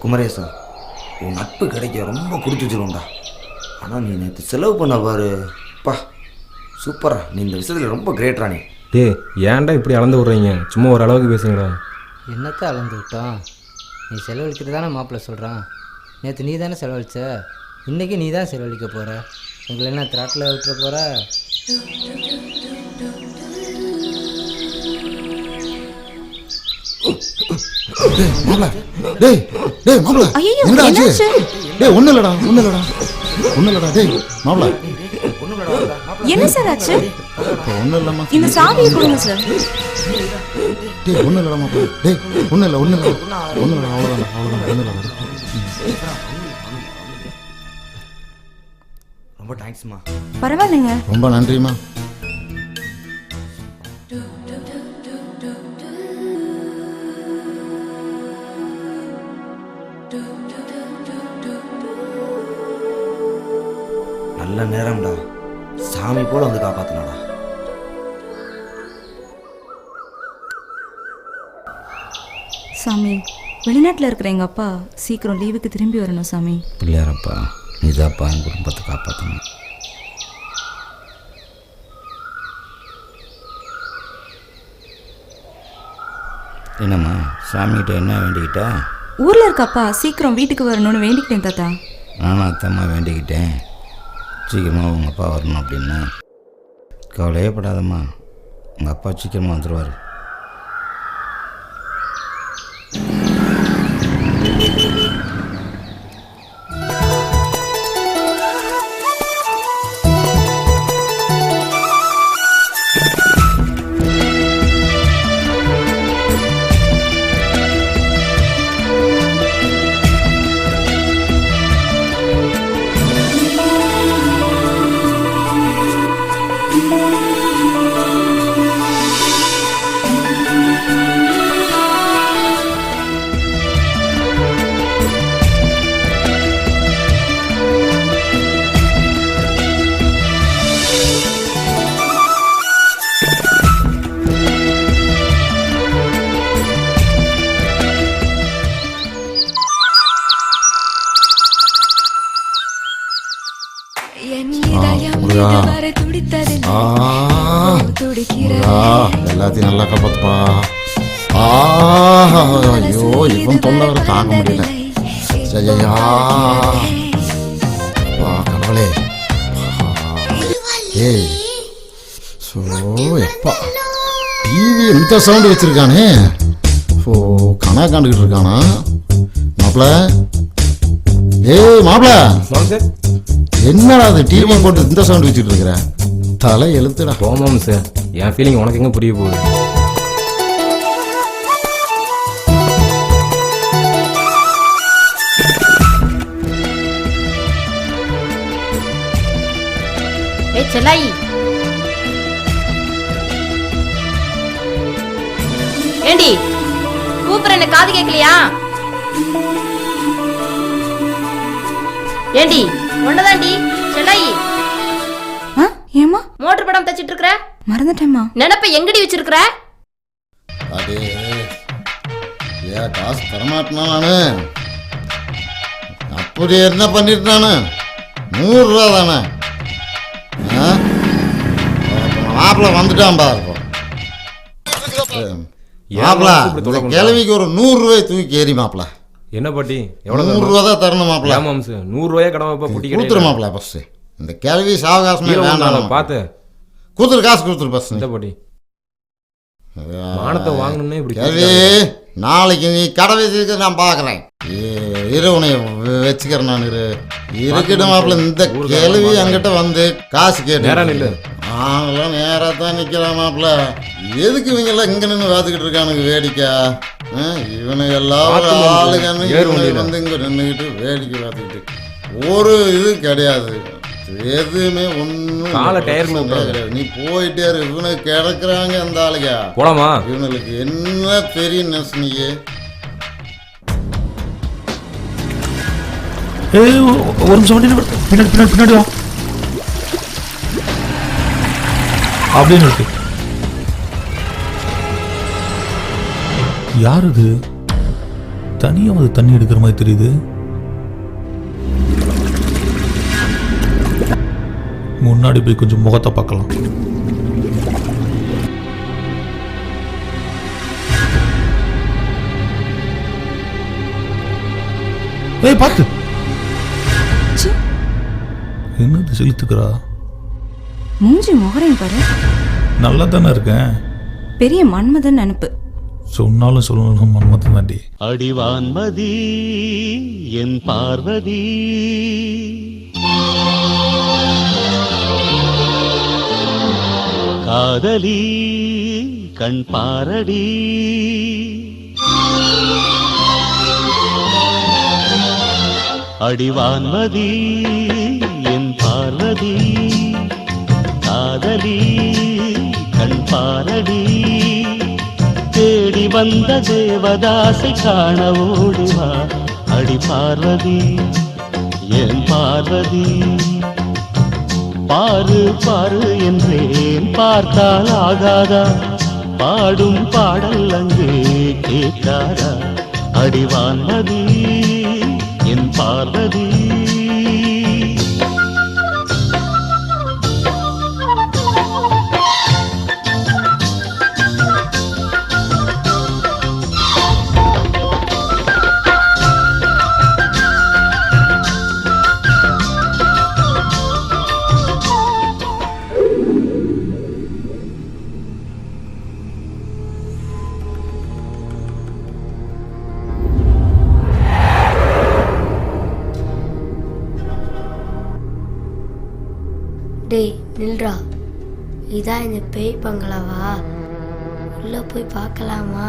குமரேசன், உன் நட்பு கிடைக்க ரொம்ப கொடுத்து வச்சுருவோம்டா. ஆனால் நீ நேற்று செலவு பண்ண பாரு பா, சூப்பரா. நீ இந்த விஷயத்தில் ரொம்ப கிரேட்ரா. நீ ஏன்டா இப்படி அளந்து விட்றீங்க? சும்மா ஒரு அளவுக்கு பேசுங்கடா. என்னத்தை அளந்து விட்டோம்? நீ செலவழிக்கிறது தானே மாப்பிள்ளை சொல்கிறான். நேற்று நீ தானே செலவழிச்ச, இன்றைக்கி நீ தான் செலவழிக்க போகிற. எங்களை என்ன திராட்டில் விட்டுற போகிற? ஒன்னும் இல்லடா டேய் மாப்ள. என்ன சார் ஆச்சு? ஒன்னும் இல்லம்மா. இந்த சாவியை கொடுங்க சார். டேய் ஒன்னும் இல்லடா மாப்ள. டேய் ஒன்னும் இல்ல அவ்வளவுதான். ரொம்ப தேங்க்ஸ்மா. பரவாயில்லைங்க. ரொம்ப நன்றிம்மா. நல்ல நேரம்டா, சாமி போல வந்து காப்பாத்தினாடா. சாமி, வெளிநாட்டில் இருக்கிற எங்கள் அப்பா சீக்கிரம் லீவுக்கு திரும்பி வரணும் சாமி. பிள்ளையாரப்பா, நீதாப்பா என் குடும்பத்தை காப்பாற்றணும். என்னம்மா சாமிகிட்ட என்ன வேண்டிக்கிட்ட? ஊரில் இருக்க அப்பா சீக்கிரம் வீட்டுக்கு வரணும்னு வேண்டிக்கிட்டேன் தாத்தா. நானும் அத்தம்மா வேண்டிக்கிட்டேன், சீக்கிரமாக உங்கள் அப்பா வரணும் அப்படின்னு. கவலையே படாதம்மா, உங்கள் அப்பா சீக்கிரமாக வந்துடுவார். எல்லாத்தையும் நல்லா காப்பாத்துப்பா. ஐயோ இவன் தொல்லை வர தாங்க முடியல. சரியா கடவுளே. ஏய் ஸோ எப்பா டிவி எந்த சவுண்டு வச்சிருக்கானே. ஓ கணா காண்டுகிட்டு இருக்கானா மாப்பிள? ஏய் மாப்பிள, என்னடா அது டிவி போட்டு இந்த சவுண்ட் வச்சுட்டு இருக்கிற? தலை எழுத்துடா. போமாம் சார், என் ஃபீலிங் உனக்கு எங்கே புரிய போகுது? செல்லாயி, ஏண்டி கூப்பிடுற என்ன காது கேட்கலையா? ஏண்டி ஒன்னதாண்டி செல்லாயி. ஏமா மோட்டர் படம் தச்சிட்டு இருக்கிற? மறந்துட்டேம்மா. நினைப்ப எங்கடி வச்சிருக்கிற? அதே ஏன் காசு தரமாட்டேனா நானு? அப்படி என்ன பண்ணிட்டு நானு? 100 ரூபா தானே. மாப்பிள்ள வந்துட்டான் பாரு. மாப்பிள்ள கிழவிக்கு ஒரு 100 ரூபாய் தூக்கி ஏறி மாப்பிள்ள. என்ன பாட்டி, எவ்வளோ? 100 ரூபா தான் தரணும் மாப்பிள்ள. ஆமாம் சார், 100 ரூபாய் கடமை புட்டி கொடுத்துரு மாப்பிள்ள. பஸ் இந்த கிழவி சாவகாசமே வேண்டாம். பார்த்து கொடுத்துரு, காசு கொடுத்துரு. பஸ் இந்த பாட்டி மானத்தை வாங்கணும்னே இப்படி கிழவி. நாளைக்கு நீ கடை வச்சிருக்க நான் பார்க்குறேன். இரு உனைய வச்சுக்கிறேன் நான். இருக்கட்டும் மாப்பிள்ள. இந்த கிழவி என்கிட்ட வந்து காசு கேட்டு நாங்களாம் நேராக தான் நிற்கலாம் மாப்பிள்ள. எதுக்கு இவங்கெல்லாம் இங்கே நின்று பார்த்துக்கிட்டு இருக்கானுங்க வேடிக்கை? இவனுங்க எல்லாம் ஆளுங்க வந்து இங்கே நின்றுக்கிட்டு வேடிக்கை பார்த்துக்கிட்டு ஒரு இது கிடையாது. எதுவுமே ஒன்றும் கிடையாது. நீ போயிட்டே இரு. இவனுக்கு கிடக்குறாங்க அந்த ஆளுங்க போலாமா? இவனுக்கு என்ன தெரியும் நெசனியே? ஒரு நிமிஷம் பின்னாடி பின்னாடி பின்னாடி வா அப்படின்னு இருக்கு. யார் இது? தனியாக வந்து தண்ணி எடுக்கிற மாதிரி தெரியுது. முன்னாடி போய் கொஞ்சம் முகத்தை பார்க்கலாம். ஏய் பார்த்து, என்னது செலுத்துக்கிறா? மூஞ்சி முகரையும் பாரு, நல்லா தானே இருக்கேன். பெரிய மன்மதன் நினப்பு. சொன்னாலும் சொல்லணும் மன்மதன் தாண்டி. அடிவான்மதி என் பார்வதி, காதலி கண் பாரடி, அடிவான்மதி என் பார்வதி, காதலி கண் பாரடி, தேடி வந்த தேவதாசை காண ஓடிவா, அடி பார்வதி என் பார்வதி. பாரு பாரு என்றேன் பார்த்தால் ஆகாதா, பாடும் பாடல் அங்கே கேட்காதா, அடிவான்மதி என் பார்வதி. டேய் நில்றா, இதான் இந்த பேய் பங்களாவா? உள்ள போய் பார்க்கலாமா?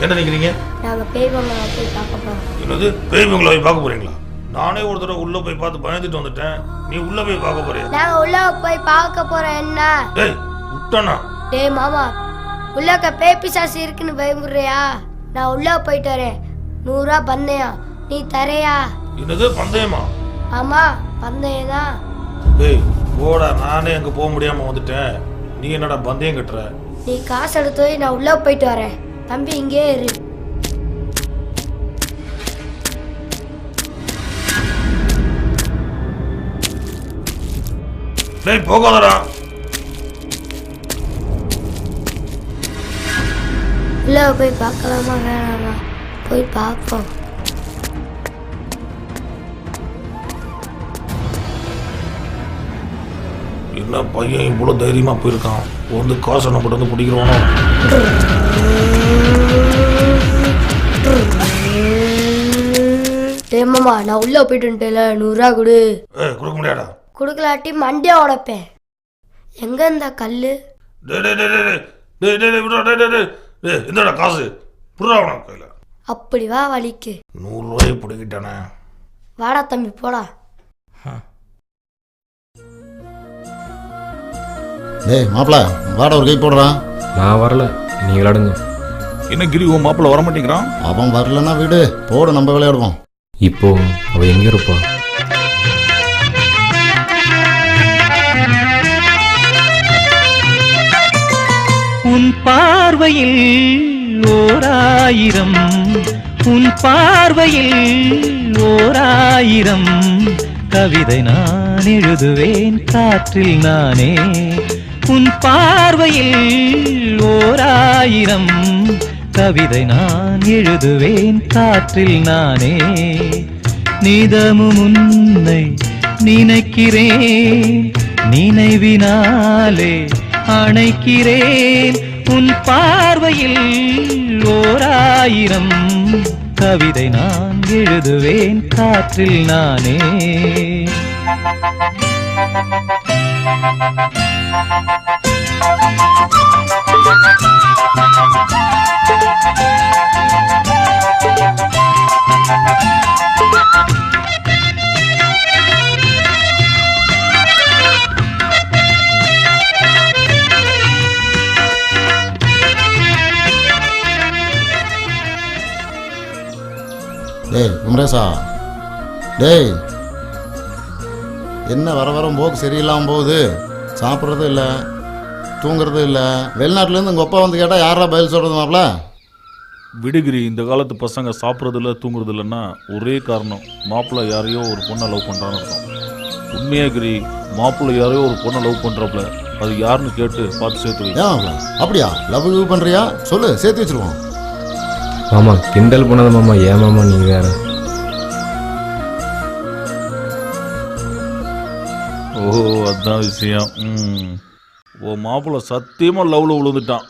என்ன நினைக்கிறீங்க? நாங்கள் பேய் பங்களா போய் பார்க்க போகிறோம். என்னது பேய் பங்களாவை பார்க்க போறீங்களா? நானே ஒரு தடவை உள்ள போய் பார்த்து பயந்துட்டு வந்துட்டேன். நீ உள்ள போய் பார்க்க போறியா? நாங்கள் உள்ள போய் பார்க்க போகிறோம். என்ன டேய் விட்டானா? டேய் மாமா, உள்ளக்க பேய் பிசாசு இருக்குன்னு பயமுடுறியா? நான் உள்ள போயிட்டு வரேன். 100 ரூபா பந்தயம், நீ தரையா? என்னது பந்தயமா? ஆமா பந்தயம் தான். டேய் போடா, நானே அங்க போக முடியாம வந்துட்டேன். நீ என்னடா பந்தயம் கட்டுற? நீ காசு எடுத்து போய் நான் உள்ள போயிட்டு வரேன். தம்பி இங்கே இரு. டேய் போகாதடா. உள்ள போய் பார்க்கலாமா வேணாமா? போய் பார்ப்போம். என்ன பையன் இவ்வளவு தைரியமா போயிருக்கான்? வந்து காசு நம்ம வந்து பிடிக்கிறோம். மாமா நான் உள்ள போயிட்டு 100 ரூபா கொடு. கொடுக்க முடியாடா. கொடுக்கலாட்டி மண்டியா உடைப்பேன். எங்க இந்த கல்லு? என்னடா காசு புறா கையில? அப்படி வா வலிக்கு. 100 ரூபாய் பிடிக்கிட்டானே. வாடா தம்பி போடா. டேய் மாப்பிள்ள, வாடா ஒரு கை போடுறான். நான் வரல, நீ விளையாடுங்க. என்ன கிரி, உன் மாப்பிள்ள வர மாட்டேங்கிறான்? அவன் வரலன்னா வீடு போடு, நம்ம விளையாடுவோம். இப்போ அவ எங்க இருப்பா? உன் பார்வையில் ஓராயிரம், உன் பார்வையில் ஓராயிரம் கவிதை நான் எழுதுவேன் காற்றில் நானே. உன் பார்வையில் ஓராயிரம் கவிதை நான் எழுதுவேன் காற்றில் நானே. நிதமும் உன்னை நினைக்கிறேன், நினைவினாலே அணைக்கிறேன். உன் பார்வையில் ஓராயிரம் கவிதை நான் எழுதுவேன் காற்றில் நானே. டேய் குமரேசா, டேய் என்ன வர வர போக்கு சரியில்லாமல் போகுது. சாப்பிட்றதும் இல்லை, தூங்குறதும் இல்லை. வெளிநாட்டிலேருந்து உங்கள் அப்பா வந்து கேட்டால் யாரா பதில் சொல்கிறது மாப்பிள்ள? விடுகிரி, இந்த காலத்து பசங்க சாப்பிட்றதில்ல தூங்குறது இல்லைன்னா ஒரே காரணம், மாப்பிள்ளை யாரையோ ஒரு பொண்ணை லவ் பண்ணுறான்னு இருக்கும். உண்மையா கிரி, மாப்பிள்ளை யாரையோ ஒரு பொண்ணை லவ் பண்ணுறப்பல அது யாருன்னு கேட்டு பார்த்து சேர்த்து வை. ஏன் அப்படியா? லவ் பண்ணுறியா? சொல்லு, சேர்த்து வச்சிருவோம். மாமா கிண்டல் பண்ணாத மாமா. ஏன் மாமா நீங்கள் வேற? ஓ, அதுதான் விஷயம். ஓ மாப்பிள்ளை சத்தியமாக லவ்வில் விழுந்துட்டான்.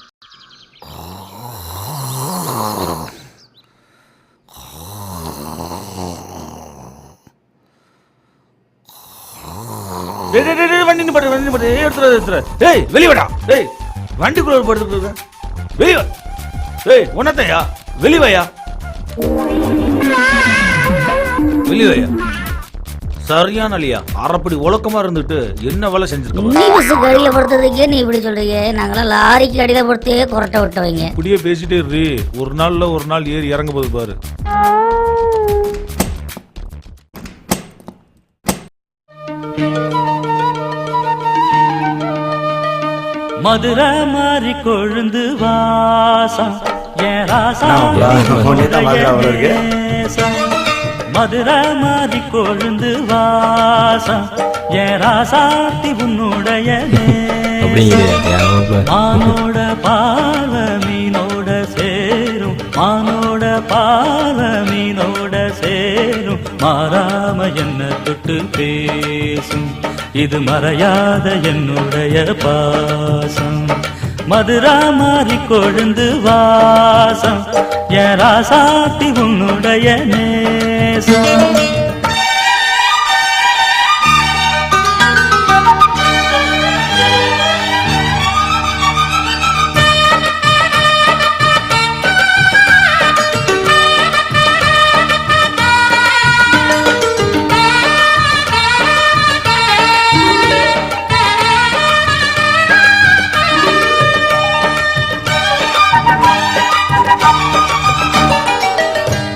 வண்டி நிப்பாட்டு, எடுத்துற. ஏய் வெளிவடா. ஏய் வண்டிக்குள்ள படுத்துட்டு வெளிவா. ஏய் உன்னத்தையா வெளிவையா, வெளிவையா. சரியான அலியா, அரைப்படி ஒழுக்கமா இருந்துட்டு என்ன வேலை செஞ்சிருக்க? கடியில படுத்ததுக்கே நீ இப்படி சொல்றீங்க. நாங்களாம் லாரிக்கு அடியில படுத்தே கொரட்டை விட்டவங்க. இப்படியே பேசிட்டே இரு, ஒரு நாள் ஏறி இறங்க போது பாரு. மதுரை மாறி கொழுந்து வாசம் ஏன் ராசா, மதுரை மாறி கொழுந்து வாசம் ஏன் ராசாத்தி உன்னுடைய மானோட பாவ மீனோட சேரும், மானோட பாவ மீனோட சேரும், மாறாம என்ன தொட்டு பேசும், இது மறையாத என்னுடைய பாசம். மதுரா மாறி கொழுந்து வாசம் என் ராசாத்தி உன்னுடைய நேசம்.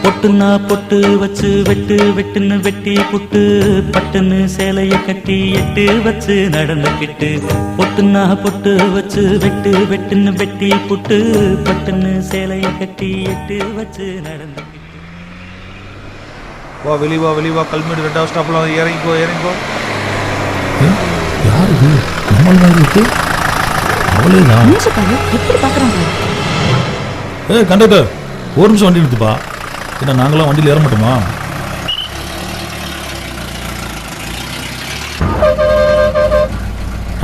பொட்டுன்னா பொட்டு வச்சு வெட்டு வெட்டுன்னு வெட்டி புட்டு, பட்டுன்னு சேலைய கட்டி எட்டு வச்சு நடந்துக்கிட்டு. பொட்டுன்னா பொட்டு வச்சு வெட்டு வெட்டுன்னு வெட்டி புட்டு, பட்டுன்னு சேலைய கட்டி எட்டு வச்சு நடந்துக்கிட்டு. வா வெளிவா, கல்மேடு 2வது ஸ்டாப்ல இறங்கிக்கோ. யார் இது? நம்மள மாதிரி இருக்கு. அவளே தான். எப்படி பார்க்குறாங்க? ஏய் கண்டக்டர், ஒரு நிமிஷம் வண்டி எடுத்துப்பா. ஏன்னா நாங்களாம் வண்டியில் ஏற மாட்டோமா?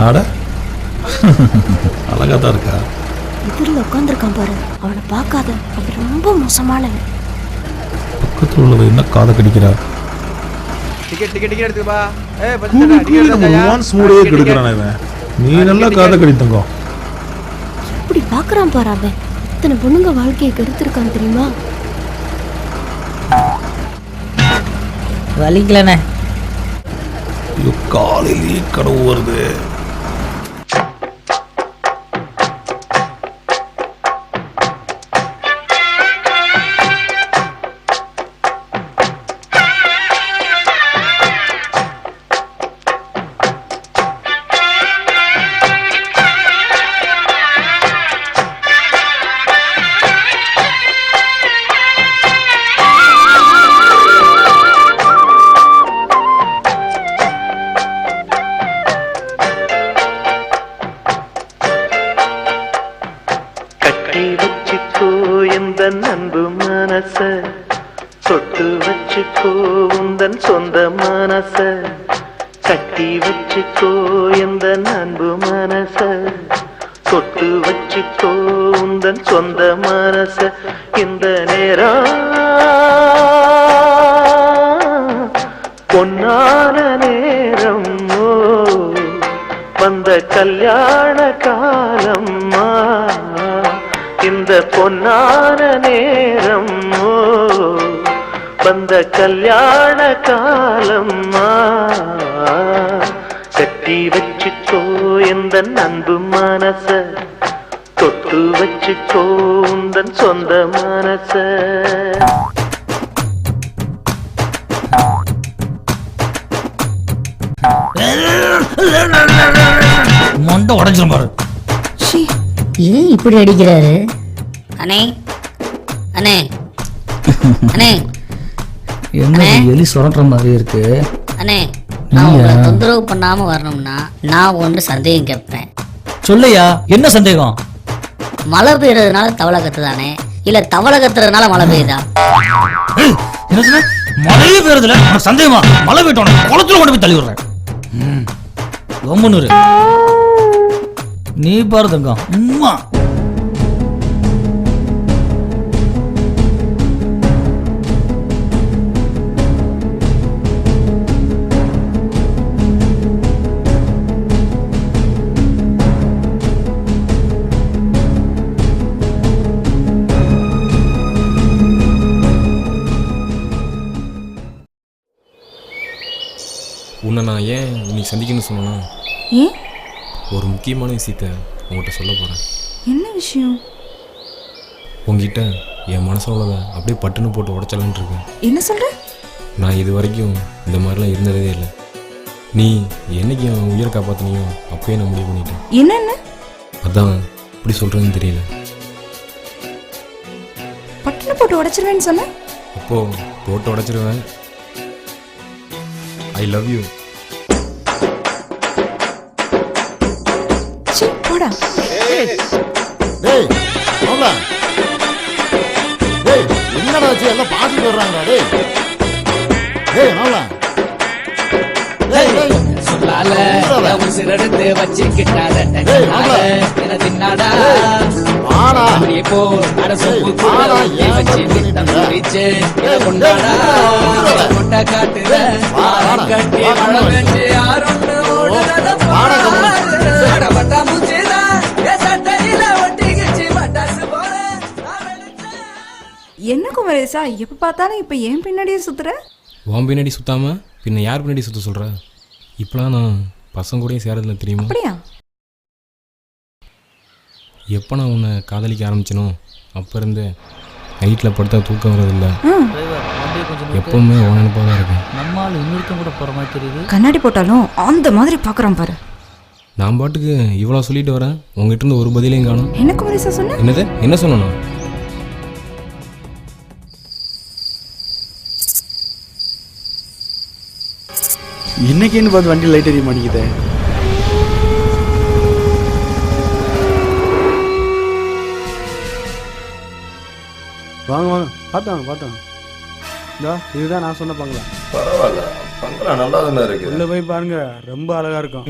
ஆட அழகா தான் இருக்கா. இதில் உட்காந்துருக்கான் பாரு, அவனை பார்க்காத, அவன் ரொம்ப மோசமானவன். பக்கத்தில் உள்ளவ என்ன காதை கடிக்கிறா? நீ நல்லா காதை கடித்தங்க. எப்படி பார்க்குறான் பாரு அவன். இத்தனை பொண்ணுங்க வாழ்க்கையை கெடுத்திருக்கான் தெரியுமா? வலிக்கலண்ணே. ஐயோ காலையிலேயே கனவு வருது. அன்பு மனச தொட்டு வச்சுக்கோ, உந்தன் சொந்த மனச கட்டி வச்சுக்கோ, இந்த அன்பு மனச தொட்டு வச்சுக்கோ, உந்தன் சொந்த மனச. இந்த நேரம் பொன்னான நேரம், வந்த கல்யாண காலம், இந்த பொன்னான நேரம், வந்த கல்யாண காலம். கட்டி வச்சுக்கோ இந்த அன்பு மனச, தொட்டு வச்சுக்கோ உந்தன் சொந்த மனச. மொண்டை உடைஞ்சிரும் பாரு. ஏன் இப்படி அடிக்கிறாரு? அண்ணே அண்ணே அண்ணே என்ன எலி சுரண்டுற மாதிரி இருக்கு. அண்ணே நான் உங்களை தொந்தரவு பண்ணாம வரணும்னா நான் ஒன்று சந்தேகம் கேட்பேன். சொல்லையா, என்ன சந்தேகம்? மழை பெய்யறதுனால தவளை கத்துதானே, இல்ல தவளை கத்துறதுனால மழை பெய்யுதா? என்ன சொன்ன? மழையே பெய்யறதுல சந்தேகமா? மழை பெய்யட்டும், குளத்துல கொண்டு போய் தள்ளி விடுறேன். கம்முன்னு நீ பாரு தங்கம். உம்மா உன்னை நான் ஏன் இன்னைக்கு சந்திக்கணும்னு சொன்னேன்னா, ஏன்? ஒரு முக்கியமான விஷயத்த உங்கள்கிட்ட சொல்ல போகிறேன். என்ன விஷயம்? உங்ககிட்ட என் மனசில் உள்ளதை அப்படியே பட்டுன்னு போட்டு உடச்சலான் இருக்கேன். என்ன சொல்ற? நான் இது வரைக்கும் இந்த மாதிரிலாம் இருந்ததே இல்லை. நீ என்னைக்கு என் உயிரை காப்பாற்றினியோ அப்பயே நான் முடிவு பண்ணிட்டேன். என்னென்ன? அதான் இப்படி சொல்கிறதுன்னு தெரியல. பட்டுன்னு போட்டு உடைச்சிருவேன்னு சொன்ன? அப்போது போட்டு உடச்சிருவேன். I love you. சீ, போடா. டேய் மாப்ள, டேய் என்னடா ஆச்சு? எல்லாம் பாத்துட்டு வர்றாங்கடா. டேய் டேய் மாப்ள, டேய் டேய் சொல்லால உசிரெடுத்து வச்சிக்கிட்டாத டேய் என்ன தின்னாடா ஆடா நீ போ அட சோப்பு கூட வச்சி தம்பிச்சே கொண்டாடா கொட்ட காட்டுற கட்டி மழவெஞ்சு யாரொன்னு ஓடுறத பாட வட்டா முச்சேதா ஏ சட்டையில ஒட்டிக்கிச்சு வட்டாசு போற. என்ன குமரேசா, எப்ப பார்த்தாலும் இப்ப ஏன் பின்னாடியே சுத்துற? உன் பின்னாடி சுத்தாமல் பின்ன யார் பின்னாடி சுற்ற சொல்கிற? இப்போலாம் நான் பசங்க கூடயும் சேரதில்லை தெரியுமா? அப்படியா? எப்போ நான் உன்னை காதலிக்க ஆரம்பிச்சனோ அப்போ இருந்து நைட்டில் படுத்தா தூக்கம் வர்றதில்லை. எப்பவுமே உன் நினைப்பாக தான் இருக்கேன். நம்மால் இன்னொருத்தம் கூட போகிற மாதிரி தெரியுது. கண்ணாடி போட்டாலும் அந்த மாதிரி பாக்குறான் பாரு. நான் பாட்டுக்கு இவ்வளோ சொல்லிட்டு வரேன், உங்ககிட்ட இருந்து ஒரு பதிலையும் காணும். என்ன குமரேசா சொன்ன? என்னது? என்ன சொன்னேன்? இன்னைக்குன்னு பார்த்து வண்டி லைட் எரிய மாட்டேங்குது. வாங்க வாங்க, பார்த்தாங்க. இதோ இதுதான் நான் சொன்ன பங்களா. பரவாயில்ல, பங்களா நல்லா தானே இருக்கு. உள்ள போய் பாருங்க, ரொம்ப அழகா இருக்கும்.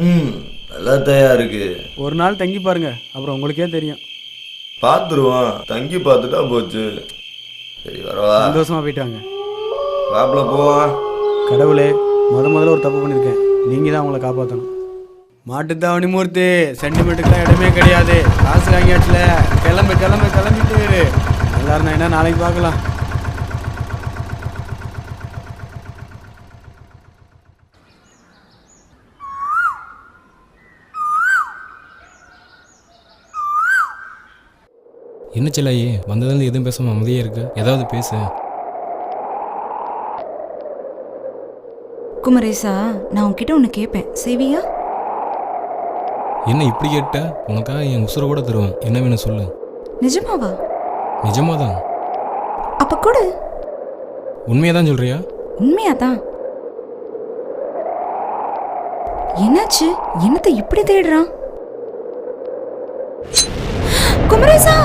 நல்லா தயா இருக்கு. ஒரு நாள் தங்கி பாருங்க, அப்புறம் உங்களுக்கே தெரியும். பார்த்துருவோம், தங்கி பார்த்துட்டா போச்சு. சரி வரவா? சந்தோஷமா போயிட்டாங்க. வாப்பில் போவான். கடவுளே, முதல்ல ஒரு தப்பு பண்ணியிருக்கேன், நீங்கள் தான் அவங்கள காப்பாற்றணும். மாட்டுத்தாவணி மூர்த்தி, சென்டிமெண்ட்டுக்கெல்லாம் இடமே கிடையாது. காசு வாங்கியாச்சுல, கிளம்பிட்டு நல்லா இருந்தா என்ன, நாளைக்கு பார்க்கலாம். என்ன செல்லாயி, வந்ததுலேருந்து எதுவும் பேசாமல் அமைதியே இருக்கு. ஏதாவது பேசு. குமரேசா, நான் உன்கிட்ட ஒன்று கேட்பேன், செய்வியா? என்ன இப்படி கேட்ட? உனக்காக என் உசுரை கூட தருவேன். என்ன வேணும் சொல்லு. நிஜமாவா? நிஜமாதான். அப்ப கூட உண்மையாதான் சொல்றியா? உண்மையாதான். என்னாச்சு? என்னத்தை இப்படி தேடுறான்? குமரேசா,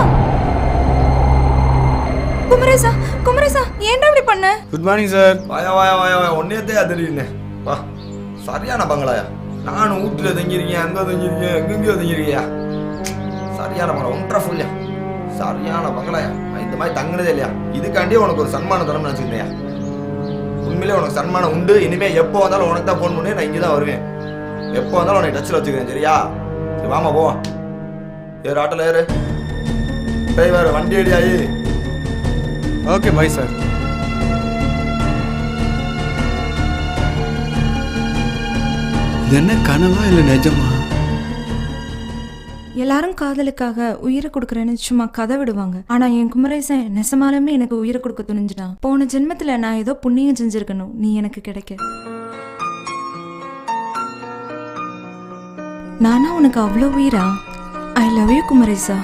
குமரேசா, குமரேசா, ஏன்டா இப்படி பண்ண? Good morning sir. வாயா ஒன்னேத்தே அதிர்னே வா. சரியான பங்களாயா? நானும் வீட்டில் தங்கியிருக்கேன், அங்கே தங்கியிருக்கேன், எங்கெங்கேயோ தங்கியிருக்கியா. சரியான பங்களா, ஒன்றரை ஃபுல்லையா. சரியான பங்களாயா? இந்த மாதிரி தங்கினதே இல்லையா? இதுக்காண்டியே உனக்கு ஒரு சன்மானம் தரம்னு நினச்சிருந்தேயா? உண்மையிலே உனக்கு சன்மானம் உண்டு. இனிமேல் எப்போ வந்தாலும் உனக்கு தான் ஃபோன் பண்ணி நான் இங்கே தான் வருவேன். எப்போ வந்தாலும் உனக்கு டச்சில் வச்சுக்கிறேன், சரியா? சரி வாமா போவான். ஏறு ஆட்டோல ஏறு. டிரைவர் வண்டி அடியாயி. Okay bye sir. இது என்ன கனவா இல்லை நிஜமா? எல்லாரும் காதலுக்காக உயிரை கொடுக்குறேன்னு சும்மா கதை விடுவாங்க. ஆனா என் குமரேசன் நெசமாலுமே எனக்கு உயிரை கொடுக்க துணிஞ்சிட்டான். போன ஜென்மத்துல நான் ஏதோ புண்ணியம் செஞ்சிருக்கணும் நீ எனக்கு கிடைக்க. நானா உனக்கு அவ்வளோ உயிரா? I love you குமரேசா.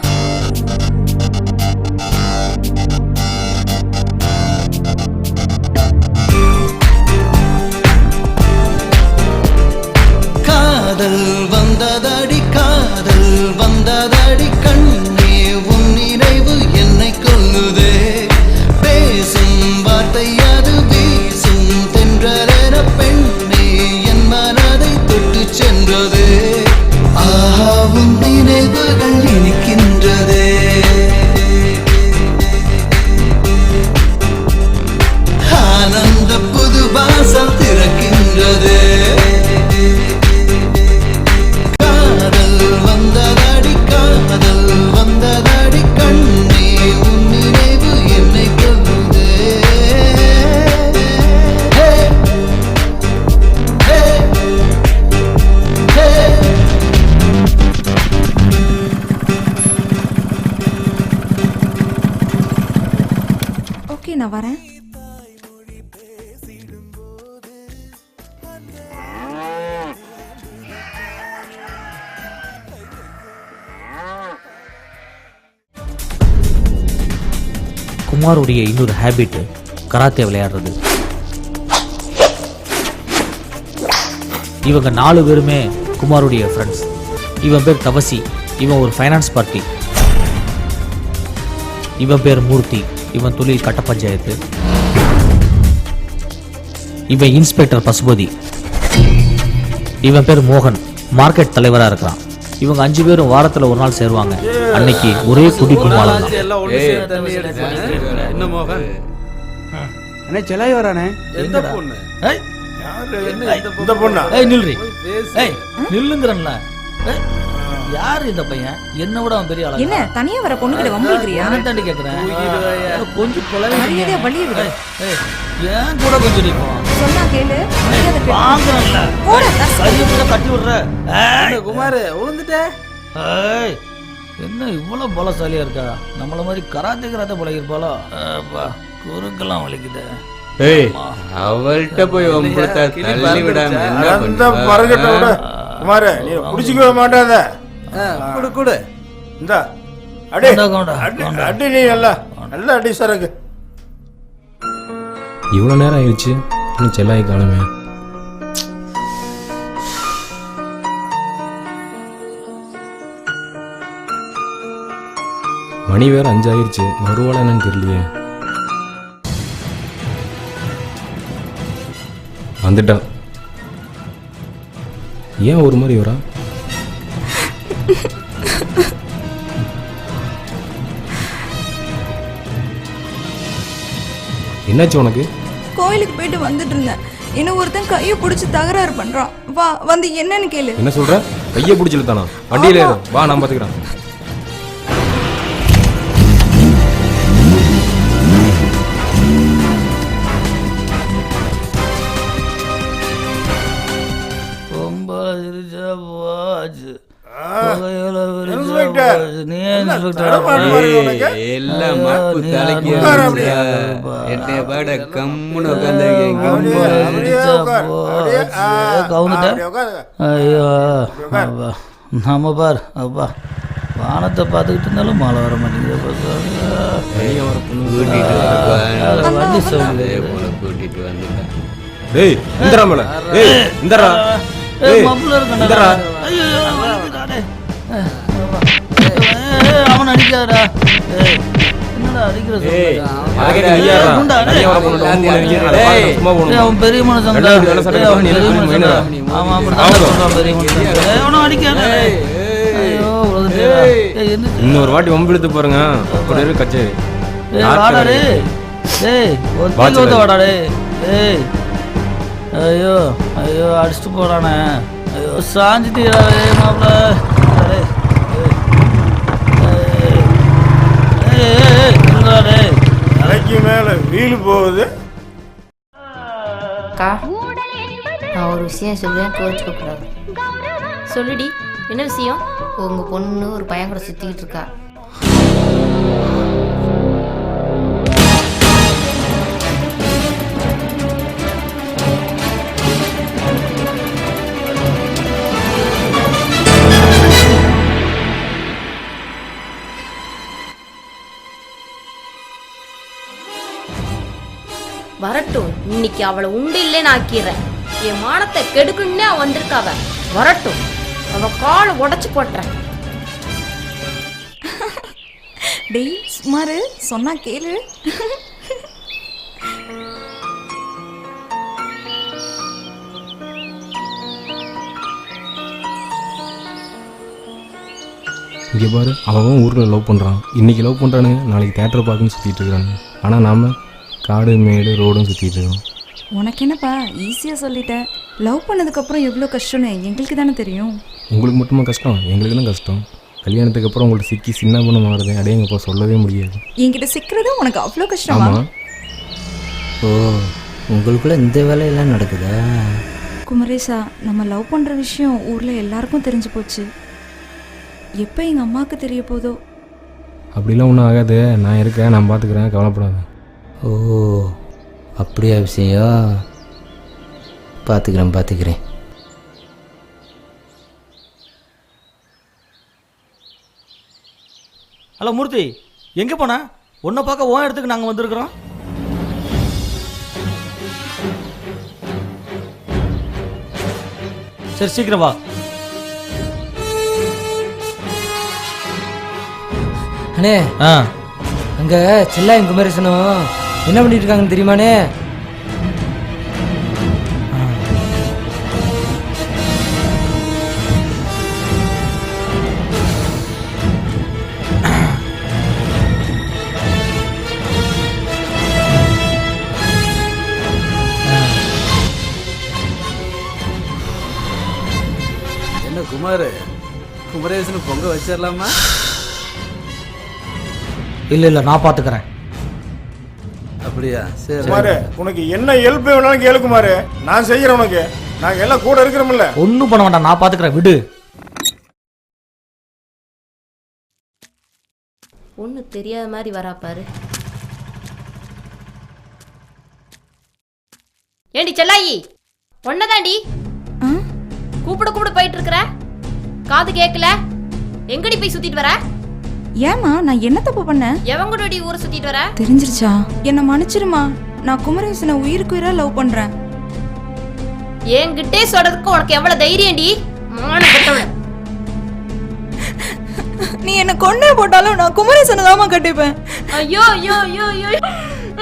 வந்ததடி கண்ணே உன் நினைவு என்னை கொல்லுதே பேசும் வார்த்தை அது வீசும் தென்றலென பெண்ணே என் மனதை தொட்டு சென்றதே ஆவும் நினைவுகள் இனிக்கின்றதே ஆனந்த புது வாசல் திறக்கின்றதே காதல் வந்ததடி கண்ணே உன் நினைவு என்னை கொல்லுதே ஓகே நான் வரேன். குமாருடைய இன்னொரு ஹேபிட் கராத்தே விளையாடுறது. இவங்க 4 பேருமே குமாருடைய ஃப்ரெண்ட்ஸ். இவன் பேர் தபசி, இவன் ஒரு ஃபைனான்ஸ் பார்ட்டி. இவன் பேர் மூர்த்தி, இவன் தொழில் கட்ட பஞ்சாயத்து. இவன் இன்ஸ்பெக்டர் பசுபதி, இவன் பேர் மோகன், மார்க்கெட் தலைவராக இருக்கிறான். இவங்க 5 பேரும் வாரத்தில் ஒரு நாள் சேருவாங்க. அன்னைக்கு ஒரே குடி கும்மாளம் தான். என்ன மோகன் அண்ணே செலாய் வரானே? எந்த பொண்ணு? இந்த பொண்ணா? நில்றி, நில்லுங்கிறன்ல. யாரு இந்த பையன்? என்ன விட அவன் பெரிய ஆளா? என்ன தனியா வர பொண்ணு கிட்ட வம்பிக்கிறியா? நான் தாண்டி கேக்குறேன். கொஞ்சம் கொலை மரியாதையா வழிய விடு. ஏன் கூட கொஞ்சம் நிப்போம். சொன்னா கேளு. மரியாதை கேளு. வாங்குறல்ல. போடா கையை கூட கட்டி விடுற. குமார் விழுந்துட்ட. என்ன இவ்வளவு பலசாலியா இருக்கா? நம்மள மாதிரி கராத்தே பழகி இருப்பாளோ? குறுக்கெல்லாம் வலிக்குது. அவள்கிட்ட போய் தள்ளி விடாம அந்த மரகட்ட விட குமார நீ குடிச்சிக்கவே மாட்டாத. குடு குடு இந்த அடி அடி நீ நல்ல அடி சரக்கு. இவ்வளோ நேரம் ஆயிடுச்சு, இன்னும் செல்லாய் காணுமே. மணி வேற 5 ஆயிடுச்சு, வருவாளா என்னன்னு தெரியலையே. வந்துட்டான். ஏன் ஒரு மாதிரி வரா? என்னாச்சு உனக்கு? கோயிலுக்கு போயிட்டு வந்துட்டு இருந்தேன். இன்னும் ஒருத்தன் கையை பிடிச்சி தகராறு பண்றான். வா வந்து என்னன்னு கேளு. என்ன சொல்ற? கையை பிடிச்சிருத்தானா? வண்டியில ஏறும், வா நான் பாத்துக்கிறேன். நம்ம பார் அப்பா வானத்தை பார்த்துக்கிட்டு இருந்தாலும் மழை வர மாட்டேங்குது. வண்டி சொல்லு கூட்டிட்டு வந்துட்டேன். டேய் இந்தரா மேல. டேய் இந்தரா. மப்புல இருக்கடா. ஐயோ அவன் அடிக்காதடா. என்னடா அடிக்கிற சொல்ற? அவன் பெரிய மனுஷன். ஆமா அப்படிதான் சொல்றான் பெரிய மனுஷன். அவனும் அடிக்காத. இன்னொரு வாட்டி வம்பிழுத்து பாருங்க, அப்படியே கச்சேரி. வாடா டேய். டேய் ஒத்துக்க வாடா டேய். டேய் ஐயோ ஐயோ அடிச்சுட்டு போறானே. ஐயோ சாஞ்சிட்டீரா மாப்பிள்ள. தலைக்கு மேல வீடு போகுது. நான் ஒரு விஷயம் சொல்லுவேன், கோச்சுக்க கூடாது. சொல்லுடி, என்ன விஷயம்? உங்க பொண்ணு ஒரு பையன் கூட சுத்திக்கிட்டு இருக்கா. வரட்டும், இன்னைக்கு அவளை உண்டு இல்லைன்னு ஆக்கிடுறேன். என் மானத்தை கெடுக்குன்னே அவன் வந்திருக்காவ. வரட்டும், அவ காலை உடைச்சு போட்டுறேன். டேய் சுமாரு சொன்னா கேளு. இங்கே பாரு, அவன் ஊரில் லவ் பண்ணுறான். இன்றைக்கி லவ் பண்ணுறானுங்க, நாளைக்கு தேட்டர் பார்க்குன்னு சுற்றிட்டு இருக்கிறானுங்க. ஆனால் நாம் காடு மேடு ரோடும் சுற்றிட்டு இருக்கோம். உனக்கு என்னப்பா ஈஸியாக சொல்லிட்டேன். லவ் பண்ணதுக்கப்புறம் எவ்வளோ கஷ்டம்னு எங்களுக்கு தானே தெரியும். உங்களுக்கு மட்டுமா கஷ்டம்? எங்களுக்கு தான் கஷ்டம். கல்யாணத்துக்கு அப்புறம் உங்கள்ட்ட சிக்கி சின்ன பண்ண மாறுது. அடையங்கப்பா சொல்லவே முடியாது. என்கிட்ட சிக்கிறது உனக்கு அவ்வளோ கஷ்டமா? ஆமாம். ஓ, உங்களுக்குள்ள இந்த வேலையெல்லாம் நடக்குதா? குமரேசா, நம்ம லவ் பண்ணுற விஷயம் ஊரில் எல்லாருக்கும் தெரிஞ்சு போச்சு. எப்போ எங்கள் அம்மாவுக்கு தெரிய போதோ? அப்படிலாம் ஒன்றும் ஆகாது. நான் இருக்கேன், நான் பார்த்துக்கிறேன், கவலைப்படாத. ஓ, அப்படியா விஷயம்? பார்த்துக்கிறேன். ஹலோ மூர்த்தி, எங்கே போன? உன்னை பார்க்க உன் இடத்துக்கு நாங்கள் வந்திருக்கிறோம். சரி, சீக்கிரம் வா. அண்ணே, அங்கே செல்லாயும் குமரேசனும் என்ன பண்ணிட்டு இருக்காங்கன்னு தெரியுமாண்ணே? என்ன குமரேசனு பொங்க வச்சிடலாமா? இல்லை, நான் பார்த்துக்கிறேன். அப்படியா? சரி குமாரு, உனக்கு என்ன ஹெல்ப் வேணாலும் கேளு குமாரு, நான் செய்யறேன். உனக்கு நாங்க எல்லாம் கூட இருக்கிறோம்ல. ஒன்றும் பண்ண வேண்டாம், நான் பார்த்துக்கிறேன், விடு. ஒண்ணு தெரியாத மாதிரி வரா பாரு. ஏண்டி செல்லாயி, ஒன்னதாண்டி கூப்பிட போயிட்டு இருக்கிற? காது கேட்கல? எங்கடி போய் சுத்திட்டு வர? ஏமா, நான் என்ன தப்பு பண்ணேன்? எவங்கூடடி ஊரை சுத்திட்டு வர? தெரிஞ்சிருச்சா? என்ன மன்னிச்சிருமா. நான் குமரேசனை உயிருக்கு உயிரா லவ் பண்றேன். என்கிட்டே சொல்றதுக்கு உனக்கு எவ்வளவு தைரியம்டி? நீ என்ன கொண்டே போட்டாலும் நான் குமரேசனை தாமா கட்டிப்பேன். ஐயோ ஐயோ ஐயோ ஐயோ,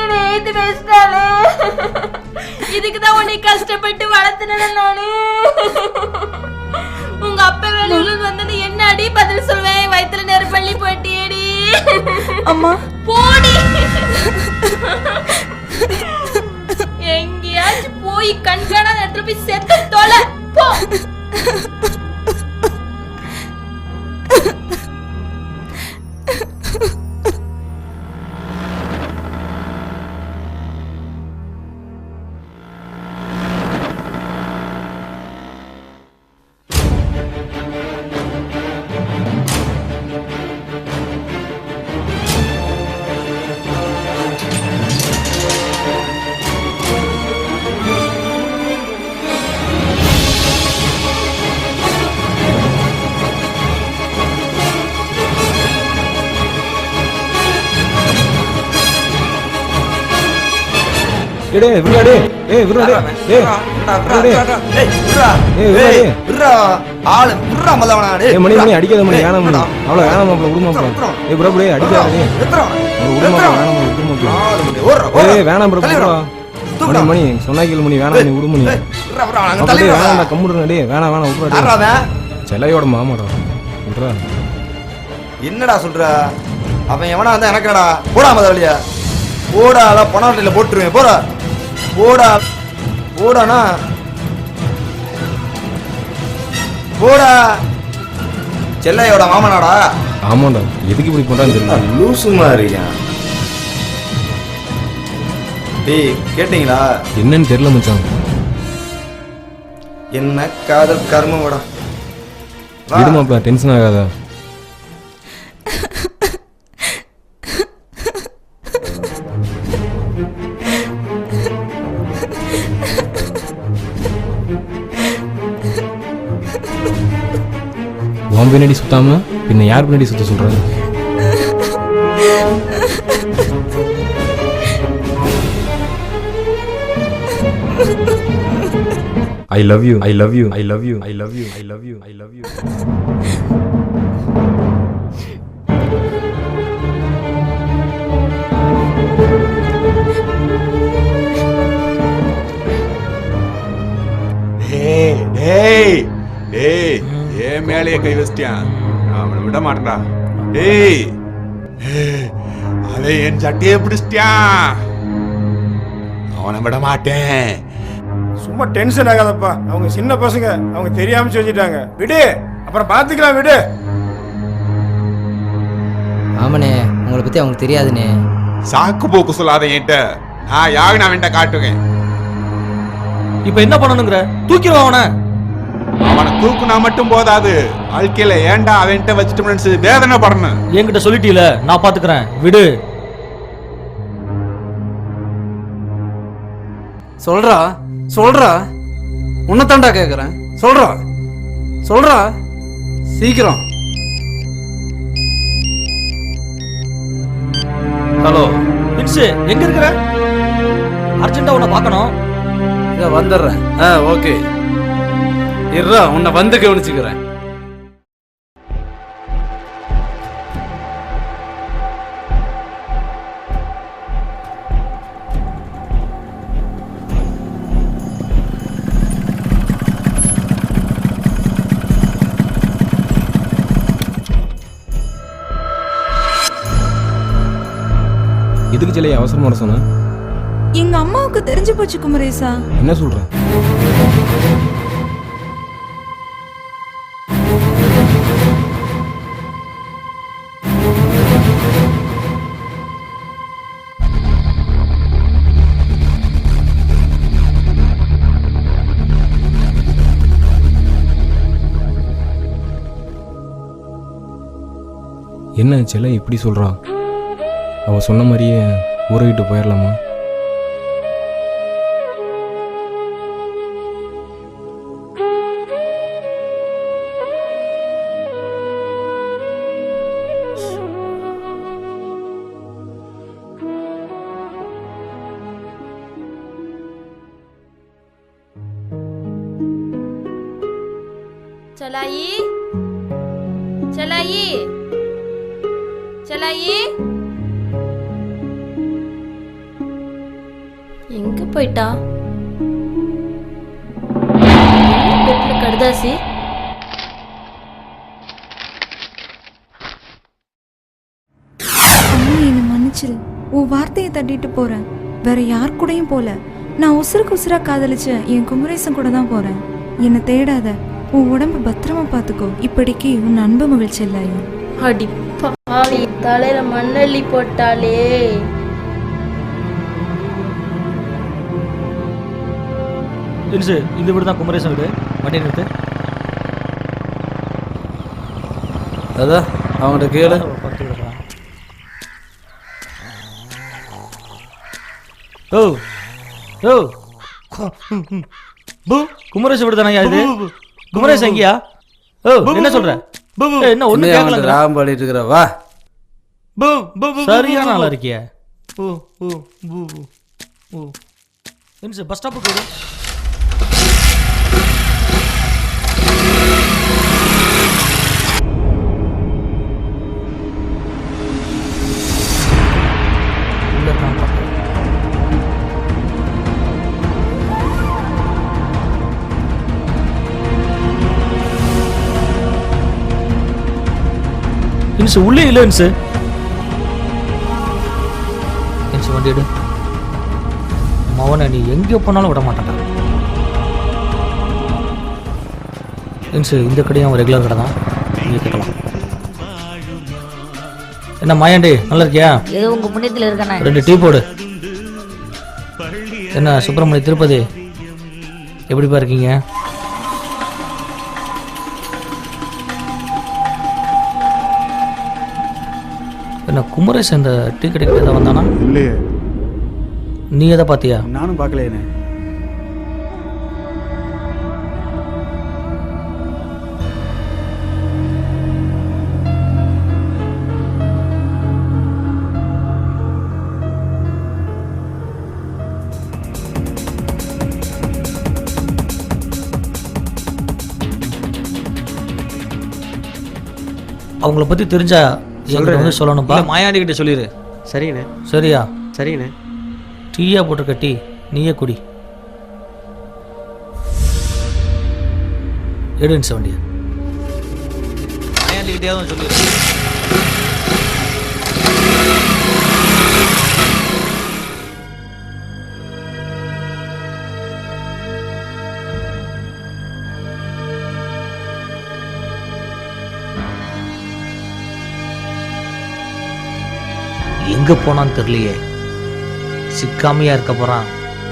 என்ன ஏத்து பேசிட்டாலே. இதுக்குதான் உன்னை கஷ்டப்பட்டு வளர்த்துனேன் நானு. உங்க அப்பா வெளியில வந்து என்ன அடி பதில் சொல்வேன்? வயித்துல நெருப்பள்ளி போட்டியடி. அம்மா போடி. எங்கேயாச்சும் போய் கண்காணாத இடத்துல போய் செத்து தொலை போ. செல்லையோட மாமாடா. என்னடா சொல்ற? அவன் எவனா இருந்தா எனக்குடா. போடா முதலியா, போடா. பொனாட்டில போட்டுருவேன். போடா போடா போடானா போடா. செல்லையோட மாமனாடா. ஆமாண்டா, எதுக்கு இப்படி பண்றான்னு தெரியல. லூசு மாதிரியா? டேய், கேட்டீங்களா? என்னன்னு தெரியல மச்சான். என்ன காதல் கர்மம்டா. விடுமாப்ல, டென்ஷன் ஆகாதா? உன் பின்னாடி சுத்தாம பின்ன யார் பின்னாடி சுத்த சொல்றாரு? I love you. I love you. I love you. I love you. I love you. I love you. தலைய கை வச்சிட்டியான். அவனை விட மாட்டேன்டா. ஏய், அவன் என் சட்டையை பிடிச்சிட்டியான். அவனை விட மாட்டேன். சும்மா டென்ஷன் ஆகாதப்பா. அவங்க சின்ன பசங்க, அவங்க தெரியாம செஞ்சுட்டாங்க. விடு, அப்புறம் பாத்துக்கலாம், விடு. ஆமாண்ணே, உங்களை பற்றி அவங்களுக்கு தெரியாதுண்ணே. சாக்கு போக்கு சொல்லாத என்கிட்ட. நான் யாருன்னு அவன்கிட்ட காட்டுவேன். இப்போ என்ன பண்ணணுங்கிற? தூக்கிடுவான் அவனை. அவனை தூக்குனா மட்டும் போதாது, வாழ்க்கையில ஏன்டா அவன்கிட்ட வச்சுட்டு வேதனை படணும். என்கிட்ட சொல்லிட்டீல, நான் பாத்துக்கிறேன், விடு. சொல்றா சொல்றா, உன்னதாண்டா கேக்குறேன். சொல்றா சொல்றா, சீக்கிரம். ஹலோ பின்ஸு, எங்க இருக்கிற? அர்ஜென்ட்டா உன்னை பார்க்கணும். இதை வந்துடுறேன். ஓகே, இருடா, உன்னை வந்து கவனிச்சுக்கிறேன். எதுக்கு சிலையை அவசரமா வர சொன்ன? எங்க அம்மாவுக்கு தெரிஞ்சு போச்சு குமரேசா. என்ன சொல்ற? என்ன சிலை இப்படி சொல்றா? அவ சொன்ன மாதிரியே ஊரை விட்டு போயிடலாமா? चलायी चलायी चलायी எங்க போயிட்டா? பெட்ல கடுதாசி. அம்மா என்னை மன்னிச்சிரு. உன் வார்த்தையை தட்டிட்டு போறேன். வேற யார் கூடயும் போல. நான் உசுருக்கு உசுரா காதலிச்ச என் குமரேசன் கூட தான் போறேன். என்னை தேடாத. உன் உடம்பு பத்திரமா பாத்துக்கோ. இப்படிக்கு உன் அன்பு மகள் செல்லாயி. அடி பாவி, தலையில மண்ணள்ளி போட்டாலே. பின்ஸு, இந்த வீடு தான் குமரேசன் வீடு. வண்டி நிறுத்து. அதான் அவங்கள்ட்ட கேளு. ஓ ஓ, குமரேசன் வீடு தானே இது? குமரேசன் எங்கயா? ஓ, என்ன சொல்ற? என்ன ஒண்ணு கேட்கல. ராம் பாடிட்டு இருக்கிற, வா. சரியான ஆளா இருக்கிய. பஸ் ஸ்டாப்புக்கு வரும். இன்சு உள்ளே இல்லை. இன்சு வண்டி எடு. மவனை நீ எங்கே போனாலும் விட மாட்டான். இன்சு இந்த கடையும் ரெகுலர் கடை தான், நீ கேட்கலாம். என்ன மாயாண்டி, நல்லா இருக்கியா? ஏதோ உங்க புண்ணியத்தில் இருக்கானே. 2 டீ போடு. என்ன சுப்பிரமணிய திருப்பதி, எப்படிப்பா இருக்கீங்க? என்ன குமரேஷ் இந்த டீ கடைக்கு எதாவது வந்தானா? இல்லையே. நீ எதை பார்த்தியா? நானும் பார்க்கலையே. அவங்கள பற்றி தெரிஞ்சா என்கிட்ட வந்து சொல்லணும்ப்பா. மாயாண்டி கிட்ட சொல்லிடு. சரிண்ணே. சரியா? சரிண்ணே. டீயா போட்டு கட்டி நீயே குடி. எடுன்னு வண்டியா. ஆண்டிகிட்டேயும் சொல்லிடுறேன். எங்க போனான்னு தெரியலையே. சிக்காமையா இருக்க போறான்.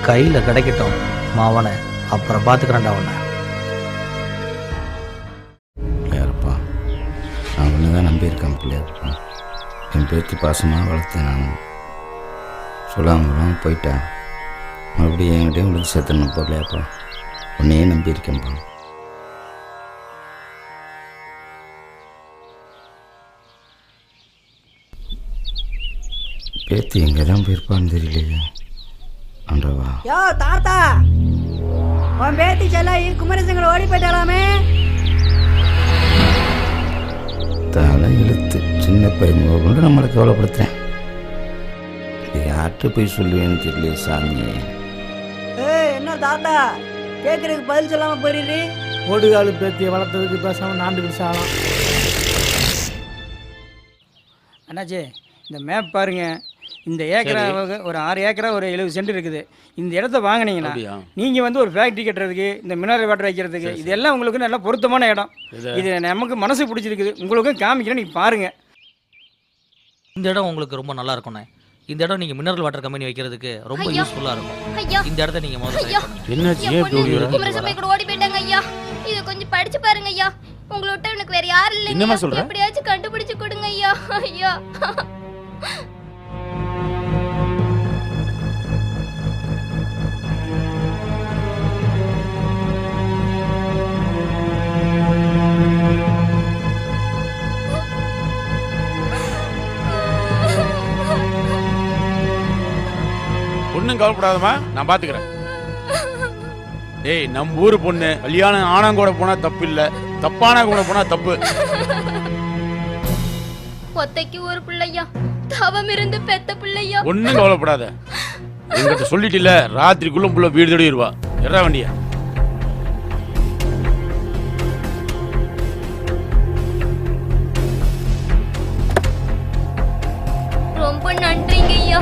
கையில கிடைக்கட்டும் மாவனை, அப்புறம் பாத்துக்கிறேன்டா அவனை. பிள்ளையாரப்பா, நான் ஒன்று தான் நம்பியிருக்கேன் பிள்ளையாரப்பா. என் பேத்தி பாசமாக வளர்த்தேன். நான் சொல்லாமல் போயிட்டேன். மறுபடியும் என்கிட்டயும் உங்களுக்கு சேர்த்துணும் பிள்ளையாப்பா. உன்னையே நம்பியிருக்கேன்ப்பா. பேத்தி எங்கே தான் போயிருப்பான்னு தெரியலையே. ஆண்டவா, யோ தாத்தா, உன் பேத்தி செல்லாயி குமரேசங்களை ஓடி போயிட்டாராமே. தலை இழுத்து சின்ன பையன் கொண்டு நம்மளை கவலைப்படுத்துறேன். இது யார்கிட்ட போய் சொல்லுவேன்னு தெரியல சாமி. என்ன தாத்தா கேட்கறதுக்கு பதில் சொல்லாம போயிடுறீ? ஓடுகாலு பேத்தியை வளர்த்ததுக்கு பேசாம நாண்டு பிடிச்சாலாம். அண்ணாச்சி, இந்த மேப் பாருங்க. இந்த ஏக்கரா ஒரு 6 ஏக்கரா ஒரு 70 சென்ட் இருக்குது. இந்த இடத்த வாங்கினீங்கன்னா நீங்கள் வந்து ஒரு ஃபேக்ட்ரி கட்டுறதுக்கு, இந்த மினரல் வாட்டர் வைக்கிறதுக்கு, இதெல்லாம் உங்களுக்கு நல்லா பொருத்தமான இடம். இது நமக்கு மனசு பிடிச்சிருக்குது. உங்களுக்கும் காமிக்கிறேன், நீங்கள் பாருங்கள். இந்த இடம் உங்களுக்கு ரொம்ப நல்லா இருக்கும்ண்ணே. இந்த இடம் நீங்கள் மினரல் வாட்டர் கம்பெனி வைக்கிறதுக்கு ரொம்ப யூஸ்ஃபுல்லாக இருக்கும். இந்த இடத்த நீங்கள் முதல்ல குமரேசமே கூட ஓடி போயிட்டாங்க ஐயா. இதை கொஞ்சம் படிச்சு பாருங்க ஐயா. உங்களை விட்டு எனக்கு வேற யாரும் இல்லைங்க. எப்படியாச்சும் கண்டுபிடிச்சு கொடுங்க ஐயா. ஐயா ஒன்றும் கவலைப்படாதம்மா, நான் பார்த்துக்கிறேன். ஏய், நம்ம ஊர் பொண்ணு கல்யாணம் ஆணம் கூட போனா தப்பு இல்லை, தப்பான கூட போனா தப்பு. ஒத்தைக்கு ஒரு பிள்ளையா, தவம் இருந்து பெத்த பிள்ளையா. ஒன்றும் கவலைப்படாத. எங்கிட்ட சொல்லிட்டில்ல, ராத்திரிக்குள்ள புள்ள வீடு தேடிடுவா. எறா வண்டியா. ரொம்ப நன்றிங்க ஐயா.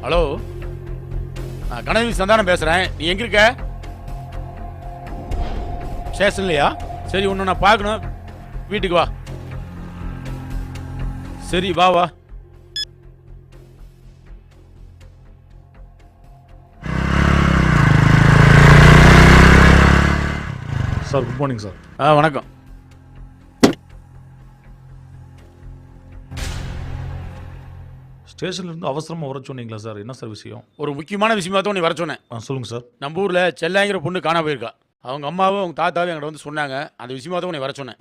ஹலோ, நான் கனவி சந்தானம் பேசுறேன். நீ எங்க இருக்க? ஸ்டேஷன்லையா? சரி, ஒன்று நான் பார்க்கணும். வீட்டுக்கு வா. சரி, வா வா. Sir, good morning sir. வணக்கம். ஸ்டேஷன்லேருந்து அவசரமாக வர சொன்னீங்களா சார்? என்ன சார் விஷயம்? ஒரு முக்கியமான விஷயமா தான் நீ வர சொன்னேன். சொல்லுங்கள் சார். நம்ம ஊரில் செல்லாங்கிற பொண்ணு காணா போயிருக்கா. அவங்க அம்மாவும் அவங்க தாத்தாவும் என்கிட்ட வந்து சொன்னாங்க. அந்த விஷயமா தான் நீ வர சொன்னேன்.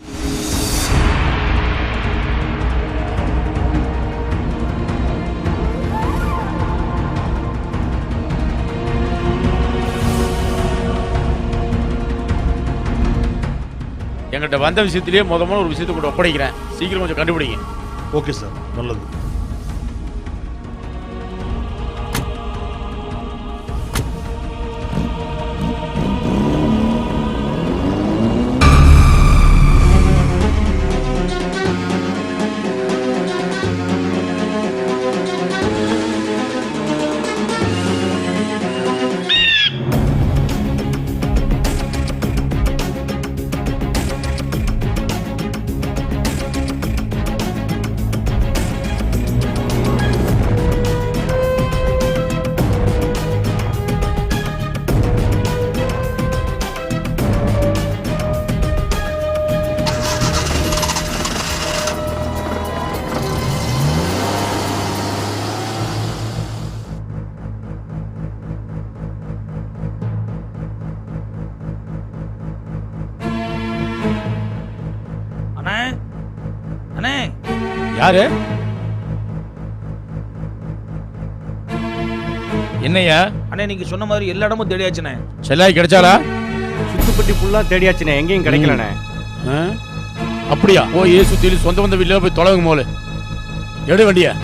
என்கிட்ட வந்த விஷயத்திலேயே முதல்ல ஒரு விஷயத்தை கூட ஒப்படைக்கிறேன். சீக்கிரம் கொஞ்சம் கண்டுபிடிங்க. ஓகே சார், நல்லது. யாரு? என்னையா? அண்ணே நீங்க சொன்ன மாதிரி எல்லா இடமும் தேடியாச்சுண்ணே. செல்லாய் கிடைச்சாளா? சுத்துப்பட்டி ஃபுல்லா தேடியாச்சுண்ணே, எங்கேயும் கிடைக்கலண்ணே. அப்படியா? ஓ ஏ சுத்தி சொந்த வந்த வீட்டில் போய் தொலைவுங்க மோல எடு வண்டிய.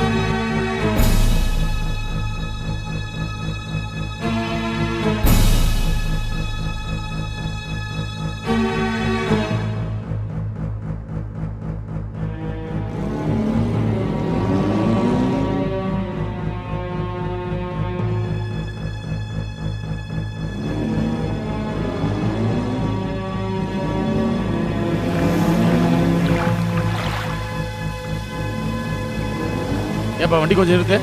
ஏப்பா வண்டி கொஞ்சம் இருக்கு.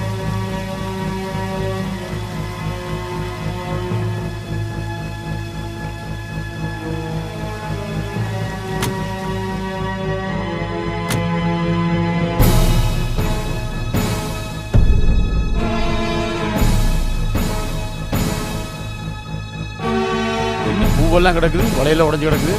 பூவெல்லாம் கிடக்குது, வலையில உடஞ்சி கிடக்குது.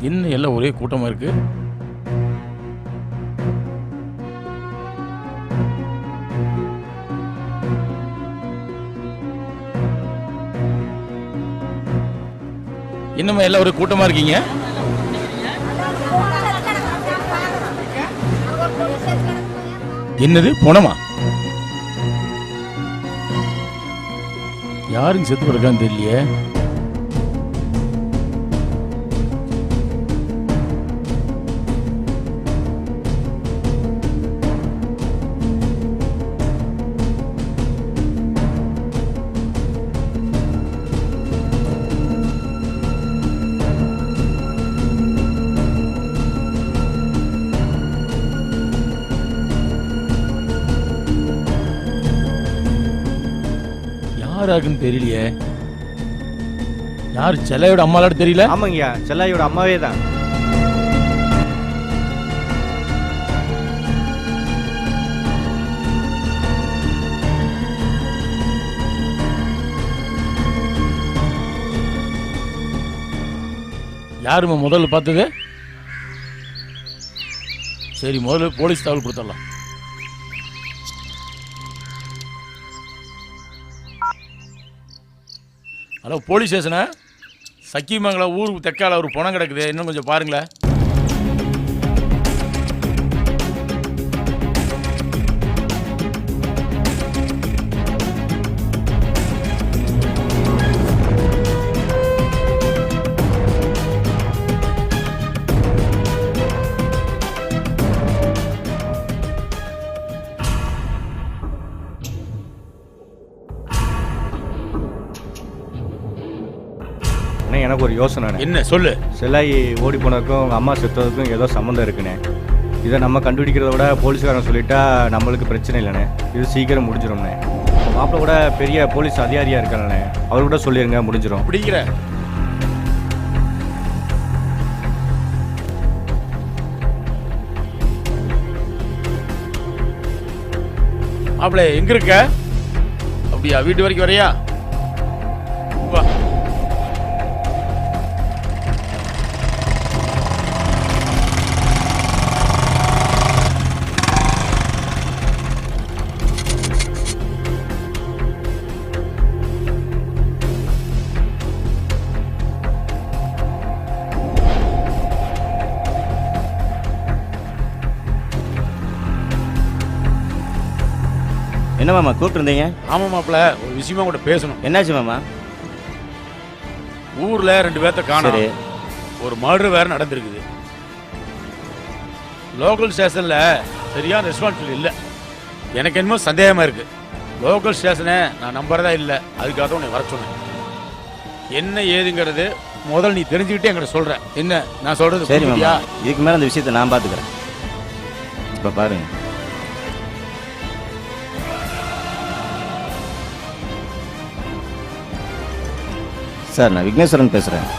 என்ன எல்லாம் ஒரே கூட்டமா இருக்கு. என்னமா எல்லாம் ஒரே கூட்டமா இருக்கீங்க? என்னது போனமா? யாருங்க செத்து கிடக்கான்னு தெரியலையே. யாருன்னு தெரியலையே. யார்? செல்லையோட அம்மாவோட தெரியல. ஆமாங்கய்யா, செல்லாயோட அம்மாவே தான். யாருமா முதல்ல பார்த்தது? சரி, முதல்ல போலீஸ் தகவல் கொடுத்துடலாம். Hello, police ஸ்டேஷனா? சக்கியமங்கலம் ஊர் தெற்கால ஒரு பணம் கிடக்குது, இன்னும் கொஞ்சம் பாருங்களேன். எனக்கு ஒரு யோசனை. என்ன சொல்லு? செல்லாயி ஓடி போனதுக்கும் அவங்க அம்மா செத்ததுக்கும் ஏதோ சம்மந்தம் இருக்குண்ணே. இதை நம்ம கண்டுபிடிக்கிறத விட போலீஸ்காரன் சொல்லிட்டா நம்மளுக்கு பிரச்சனை இல்லைண்ணே, இது சீக்கிரம் முடிஞ்சிடும்ண்ணே. மாப்பிள்ள கூட பெரிய போலீஸ் அதிகாரியாக இருக்காங்கண்ணே, அவர் கூட சொல்லிடுங்க, முடிஞ்சிடும். பிடிக்கிற மாப்பிள்ள எங்க இருக்க? அப்படியா, வீட்டு வரைக்கும் வரையா? வா. என்ன மாமா கூப்பிட்டுருந்தீங்க? ஆமாம் மாப்பிள்ள, ஒரு விஷயமா கூட பேசணும். என்னாச்சு மாமா? ஊரில் 2 பேர்த்த காணோம். ஒரு மர்டர் வேறு நடந்திருக்குது. லோக்கல் ஸ்டேஷனில் சரியான ரெஸ்பான்சிபிலிட்டி இல்லை. எனக்கு என்னமோ சந்தேகமாக இருக்குது. லோக்கல் ஸ்டேஷனை நான் நம்புறதா இல்லை. அதுக்காக தான் உன்னை வர சொன்னேன். என்ன ஏதுங்கிறது முதல்ல நீ தெரிஞ்சுக்கிட்டே என்கிட்ட சொல்கிற. என்ன நான் சொல்கிறது சரி மாமா, இதுக்கு மேலே அந்த விஷயத்தை நான் பார்த்துக்கிறேன். இப்போ பாருங்க, சார் நான் விக்னேஸ்வரன் பேசுகிறேன்.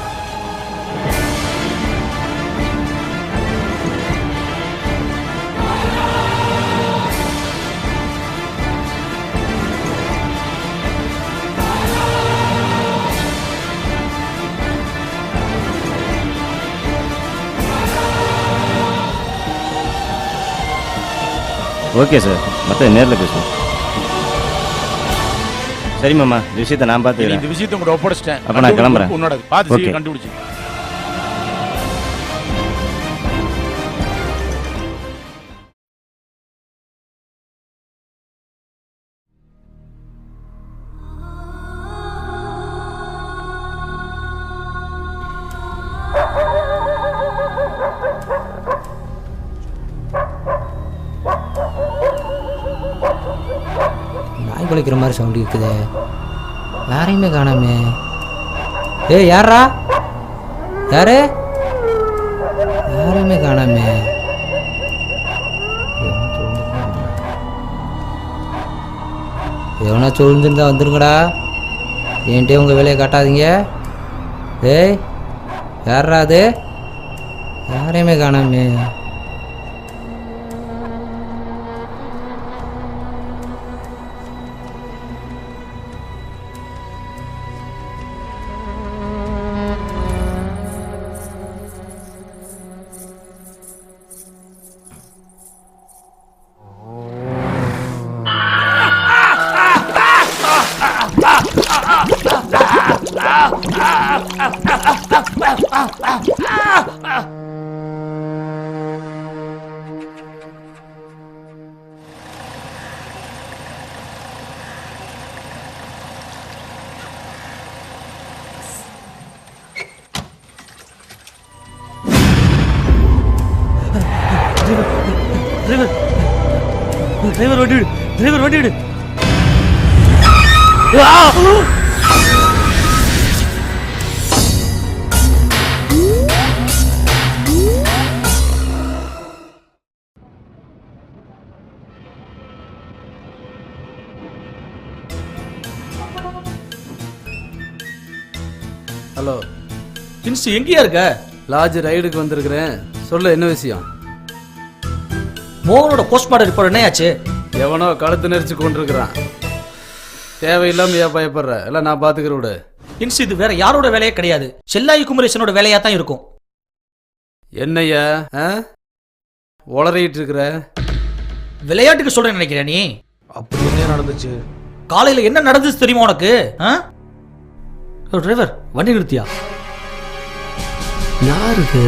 ஓகே சார், மற்ற நேரில் பேசுவோம். சரி மாமா, இந்த விஷயத்தை நான் பார்த்துக்கிறேன். இந்த விஷயத்தை உங்கள்கிட்ட ஒப்படைச்சிட்டேன். அப்போ நான் கிளம்புறேன். உன்னோட பார்த்து ஓகே. கண்டுபிடிச்சு. நாய் குலைக்கிற மாதிரி சவுண்டு இருக்குதே, யாரையுமே காணாமே. ஏய் யாரா, யாரு, யாரையுமே காணாமே. எவனா சொல்லிருந்தா வந்துருங்கடா, என்கிட்ட உங்கள் வேலையை காட்டாதீங்க. ஏய் யாரா அது, யாரையுமே காணாமே. டிரைவர் வண்டி விடு, டிரைவர் வண்டி விடு. ஹலோ பின்ஸ் எங்கேயா இருக்க? லாட்ஜ் ரைடுக்கு வந்திருக்கிறேன். சொல்லு, என்ன விஷயம்? மோகனோட போஸ்ட்மார்ட்டம் ரிப்போர்ட் என்னையாச்சு? எவனோ கழுத்து நெரிச்சு கொண்டிருக்கிறான். தேவையில்லாம ஏன் பயப்படுற? எல்லாம் நான் பாத்துக்கிற விடு. பின்ஸ் இது வேற யாரோட வேலையே கிடையாது, செல்லாயி குமரேசனோட வேலையா தான் இருக்கும். என்னய்யா உளறிட்டு இருக்கிற? விளையாட்டுக்கு சொல்றேன்னு நினைக்கிறேன் நீ. அப்படி என்ன நடந்துச்சு? காலையில என்ன நடந்துச்சு தெரியுமா உனக்கு? டிரைவர் வண்டி நிறுத்தியா? யாருக்கு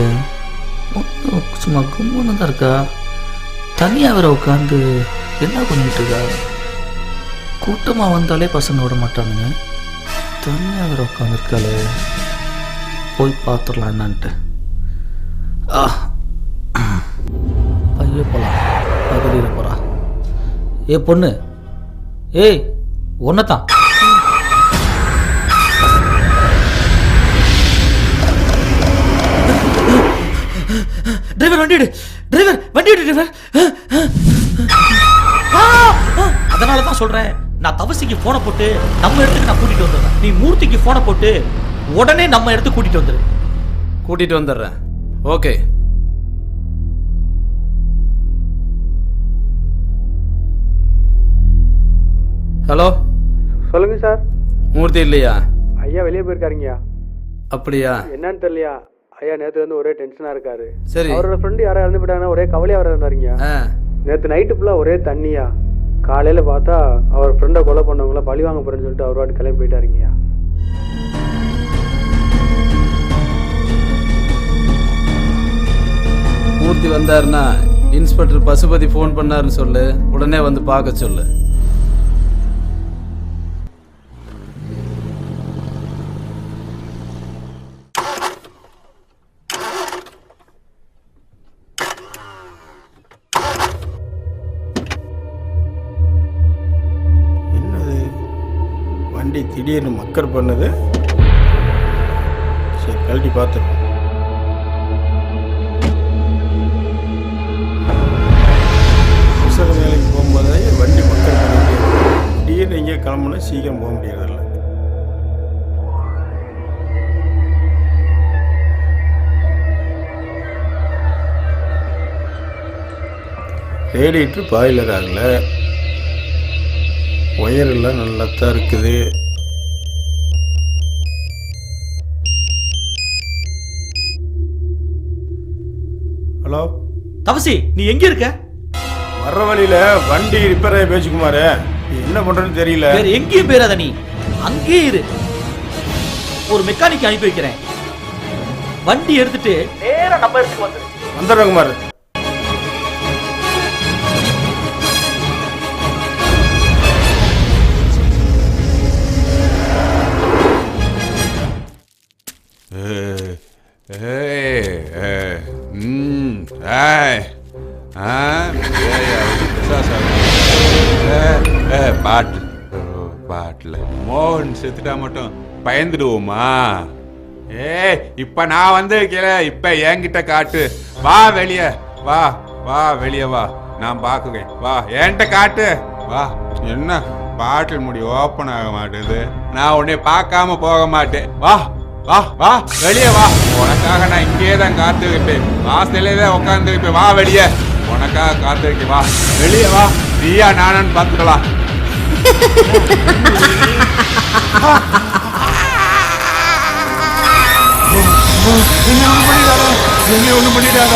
சும்மா கும்பன்னு தான் இருக்கா, தனியா வேற உட்காந்து என்ன பண்ணிட்டு இருக்கா? கூட்டமா வந்தாலே பசங்க விட மாட்டானுங்க, தனியா வேற உட்காந்துருக்காளே. போய் பார்த்துடலாம் என்னான்ட்டு. பைய போலாம், பகுதியில போறா. ஏ பொண்ணு, ஏய் ஒன்னதான். டிரைவர் வண்டி விடு, டிரைவர் வண்டி விடு, டிரைவர். அதனால தான் சொல்றேன், நான் தவசிக்கு போனை போட்டு நம்ம இடத்துக்கு நான் கூட்டிட்டு வந்துடுறேன். நீ மூர்த்திக்கு போனை போட்டு உடனே நம்ம இடத்துக்கு கூட்டிட்டு வந்துடு. கூட்டிட்டு வந்துடுறேன். ஓகே. ஹலோ சொல்லுங்க சார். மூர்த்தி இல்லையா? ஐயா வெளியே போயிருக்காருங்கய்யா. அப்படியா? என்னன்னு தெரியலையா, ஐயா நேற்று வந்து ஒரே டென்ஷனாக இருக்காரு. சரி. அவரோட ஃப்ரெண்டு யாரோ இறந்து போயிட்டாங்கன்னா ஒரே கவலையாக வர இருந்தாருங்கய்யா. நேற்று நைட்டு ஃபுல்லாக ஒரே தண்ணியா. காலையில் பார்த்தா அவர் ஃப்ரெண்டை கொலை பண்ணவங்கள பழி வாங்க போகிறேன்னு சொல்லிட்டு அவர் வாட்டி கிளம்பி போயிட்டாருங்கய்யா. மூர்த்தி வந்தாருன்னா இன்ஸ்பெக்டர் பசுபதி ஃபோன் பண்ணாருன்னு சொல்லு, உடனே வந்து பார்க்க சொல்லு. திடீர்னு மக்கர் பண்ணது. சரி கழட்டி பார்த்துருவோம். அவசர வேலைக்கு போகும்போதே வண்டி மக்கர் பண்ணிட்டு திடீர்னு எங்கேயோ கிளம்புனா சீக்கிரம் போக முடியறதில்ல. ரேடியேட்டர் பாய்லர் ஆகல, ஒயரெல்லாம் நல்லா தான் இருக்குது. ஹலோ தவசி, நீ எங்க இருக்க? வர்ற வழியில வண்டி ரிப்பேர் ஆகி பேச்சுக்குமாரு, என்ன பண்றதுன்னு தெரியல. வேற எங்கேயும் போயிடாத, நீ அங்கேயே இரு. ஒரு மெக்கானிக் அனுப்பி வைக்கிறேன். வண்டி எடுத்துட்டு நேரா நம்ம இடத்துக்கு வந்துடுறேன் குமார். பாட்டில் மோகன் செத்துட்டா மட்டும் பயந்துடுவோமா? இப்ப நான் வந்து இப்ப என்கிட்ட காட்டு. வா வெளியே, வா வா வெளியே வா, நான் பாக்குவேன். வா என்கிட்ட காட்டு, வா. என்ன பாட்டில் முடி ஓப்பன் ஆக மாட்டேது? நான் உன்னை பார்க்காம போக மாட்டேன். வா வா வா வெளியே வா. உனக்காக நான் இங்கேயே தான் காத்து வைப்பேன். வாசலே தான் உட்காந்து வைப்பேன். வா வெளியே, உனக்காக காத்து வைக்க. வா வெளியே வா. நீயா நானான்னு பார்த்துக்கலாம். ஒண்ணும் பண்ணிடாத.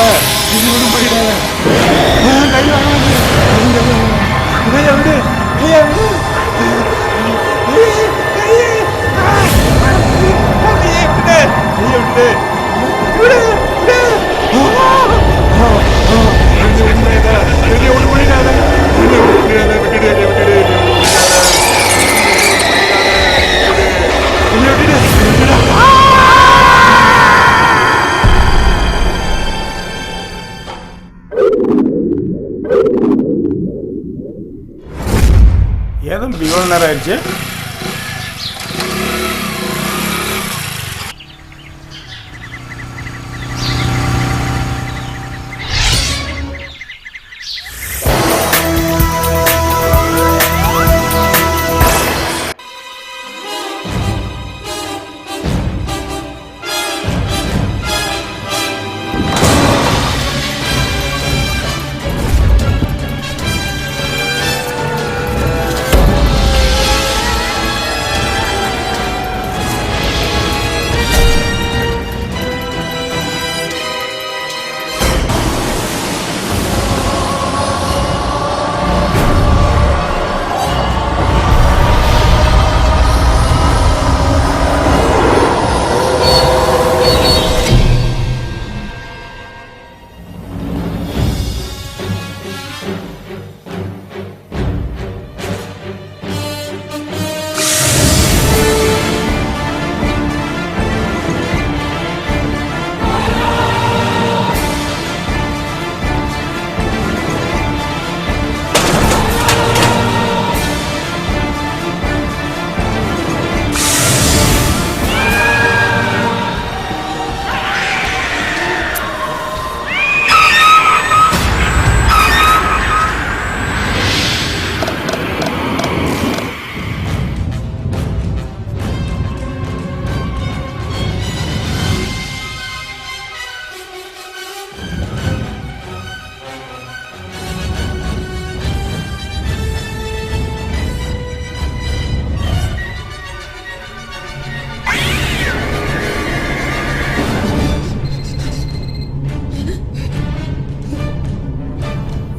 ஏதோ இவ்வளோ நேரம் ஆயிடுச்சு.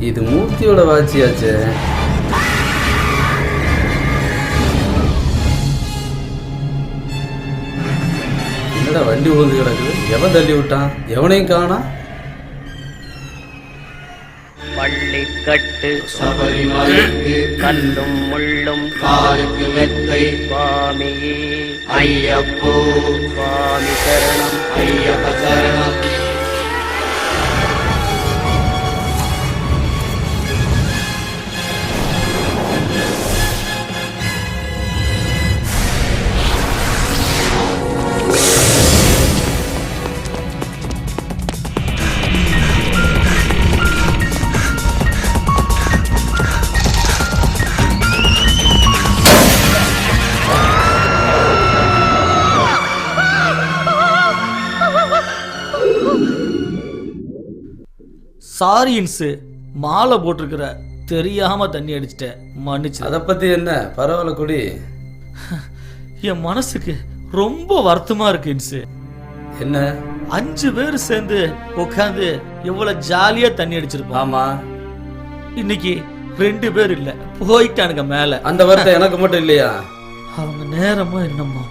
இது மூர்த்தியோட வாட்சியாச்சே. என்னடா வண்டி விழுந்து கிடக்குது? எவன் தள்ளி விட்டான்? எவனையும் காணா. பள்ளிக்கட்டு சபரிமலைக்கு கல்லும் முள்ளும் காலுக்கு மெத்தை சுவாமியே ஐயப்போ சுவாமி சரணம் ஐயப்ப சரணம். சாரி இன்ஸு, மாலை போட்டிருக்கிற, தெரியாம தண்ணி அடிச்சிட்டேன், மன்னிச்சு. அதை பத்தி என்ன, பரவாயில்ல குடி. என் மனசுக்கு ரொம்ப வருத்தமா இருக்கு இன்ஸு. என்ன? 5 பேர் சேர்ந்து உட்காந்து எவ்வளவு ஜாலியா தண்ணி அடிச்சிருப்போம். ஆமா, இன்னைக்கு 2 பேர் இல்ல, போயிட்டானுங்க மேல. அந்த வார்த்தை எனக்கு மட்டும் இல்லையா? அவங்க நேரமா என்னம்மா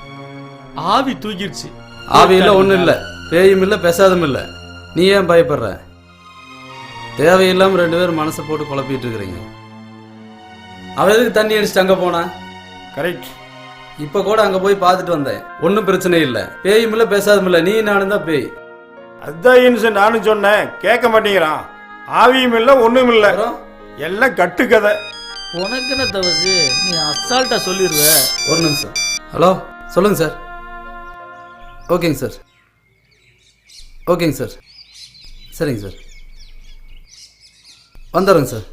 ஆவி தூக்கிடுச்சு. ஆவி இல்ல, ஒண்ணும் இல்ல, பேயும் இல்ல, பெசாதும் இல்ல. நீ ஏன் பயப்படுற? தேவையில்லாம 2 பேரும் மனசை போட்டு குழப்பிட்டு இருக்கிறீங்க. அவன் எதுக்கு தண்ணி அடிச்சுட்டு அங்க போனா? கரெக்ட். இப்ப கூட அங்க போய் பார்த்துட்டு வந்தேன், ஒன்றும் பிரச்சனை இல்லை. பேயும் இல்ல, பெசாதும் இல்ல, நீ நானும் தான் பேய். அதான் நானும் சொன்னேன், கேட்க மாட்டேங்கிறான். ஆவியும் இல்லை, ஒண்ணும் இல்லை, எல்லாம் கட்டுக்கதை. உனக்கு என்ன தவசு, நீ அசால்ட்டா சொல்லிடுவ. ஒரு நிமிஷம். ஹலோ, சொல்லுங்க சார். ஓகேங்க சார், ஓகேங்க சார், சரிங்க சார், வந்துடுறேங்க சார்.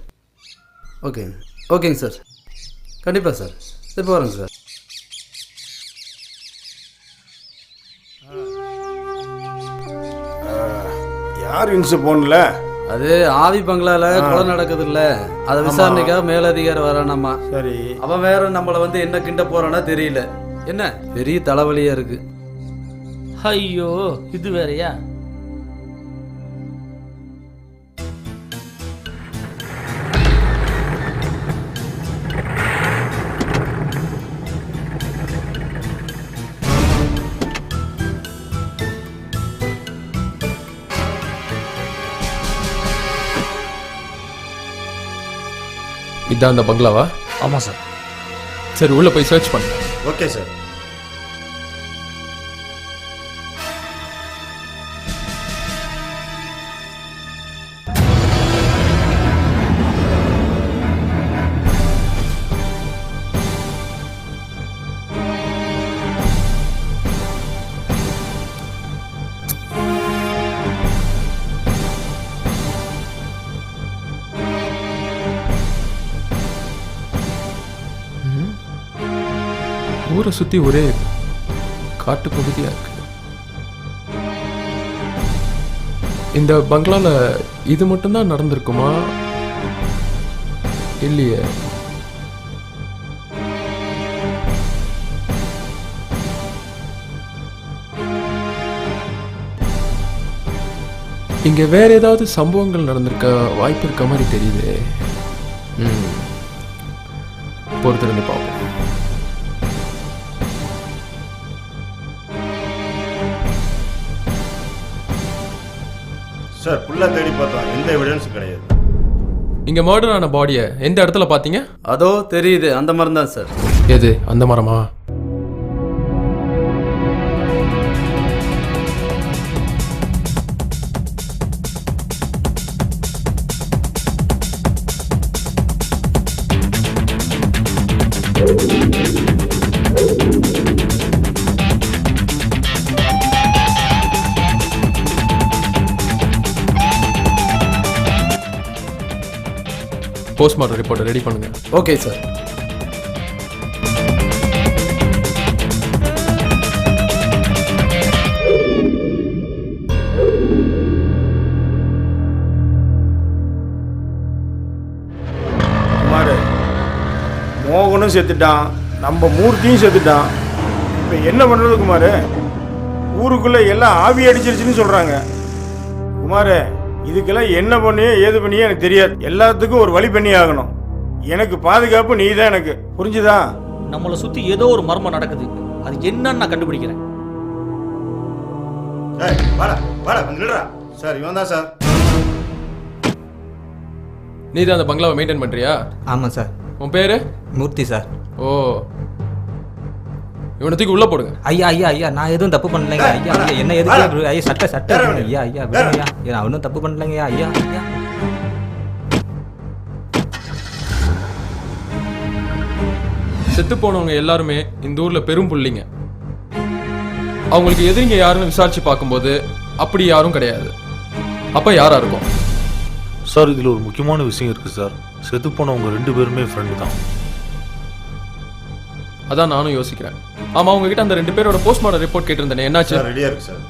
ஓகேங்க, ஓகேங்க சார், கண்டிப்பாக சார், இப்போ வரேங்க சார். யார் இன்சு போன்ல? அது ஆவி பங்களால கொலை நடக்குது இல்ல, அதை விசாரணைக்காக மேலதிகாரி வரானாமா. சரி, அவன் வேற நம்மளை வந்து என்ன கிண்ட போறானா தெரியல. என்ன பெரிய தலைவலியா இருக்கு. ஐயோ, இது வேறயா? இதான் அந்த பங்களாவா? ஆமாம் சார். சரி, உள்ள போய் சர்ச் பண்ணு. Okay sir. ஊரை சுற்றி ஒரே காட்டு பகுதியாக இருக்கு. இந்த பங்களால இது மட்டும்தான் நடந்திருக்குமா? இல்லையே. இங்க வேற ஏதாவது சம்பவங்கள் நடந்திருக்க வாய்ப்பு இருக்க மாதிரி தெரியுது. பொறுத்திருந்து பார்ப்போம். சார், ஃபுல்லா தேடி பார்த்தோம், எந்த எவிடன்ஸ் கிடையாது. இங்க மர்டர் ஆன பாடியை எந்த இடத்துல பாத்தீங்க? அதோ தெரியுது, அந்த மரம் தான் சார். எது அந்த மரமா? போஸ்ட்மார்ட்டம் ரிப்போர்ட்டை ரெடி பண்ணுங்க. Okay sir. குமார், மோகனும் செத்துட்டான், நம்ம மூர்த்தியும் செத்துட்டான். இப்போ என்ன பண்ணுறது குமார்? ஊருக்குள்ளே எல்லாம் ஆவி அடிச்சிருச்சுன்னு சொல்கிறாங்க. குமார், இதுக்கெல்லாம் என்ன பண்ணியோ ஏது பண்ணியோ எனக்கு தெரியாது. எல்லாத்துக்கும் ஒரு வழி பண்ணி ஆகணும். எனக்கு பாதுகாப்பு நீ தான், எனக்கு புரிஞ்சுதா? நம்மளை சுற்றி ஏதோ ஒரு மர்மம் நடக்குது, அது என்னன்னு நான் கண்டுபிடிக்கிறேன். சார், இவன் தான் சார். நீ தான் அந்த பங்களாவை மெயின்டைன் பண்ணுறியா? ஆமாம் சார். உன் பேர்? மூர்த்தி சார். ஓ, இவனத்துக்கு உள்ள போடுங்க. ஐயா ஐயா ஐயா, நான் எதுவும் தப்பு பண்ணலைங்க ஐயா. ஐயா என்ன எதுக்கு ஐயா? சட்டை சட்டை ஐயா ஐயா ஐயா, நான் ஒன்றும் தப்பு பண்ணலைங்க ஐயா ஐயா. செத்து போனவங்க எல்லாருமே இந்த ஊர்ல பெரும் புள்ளிங்க. அவங்களுக்கு எதிரிங்க யாருன்னு விசாரிச்சு பார்க்கும்போது அப்படி யாரும் கிடையாது. அப்ப யாரா இருக்கும்? சார், இதில் ஒரு முக்கியமான விஷயம் இருக்கு சார். செத்து போனவங்க 2 பேருமே ஃப்ரெண்டு தான். அதான் நானும் யோசிக்கிறேன். ஆமா, உங்ககிட்ட அந்த 2 பேரோட போஸ்ட்மார்ட்டம் ரிப்போர்ட் கேட்டிருந்தேன், என்னாச்சு? ரெடியா இருக்கு சார்.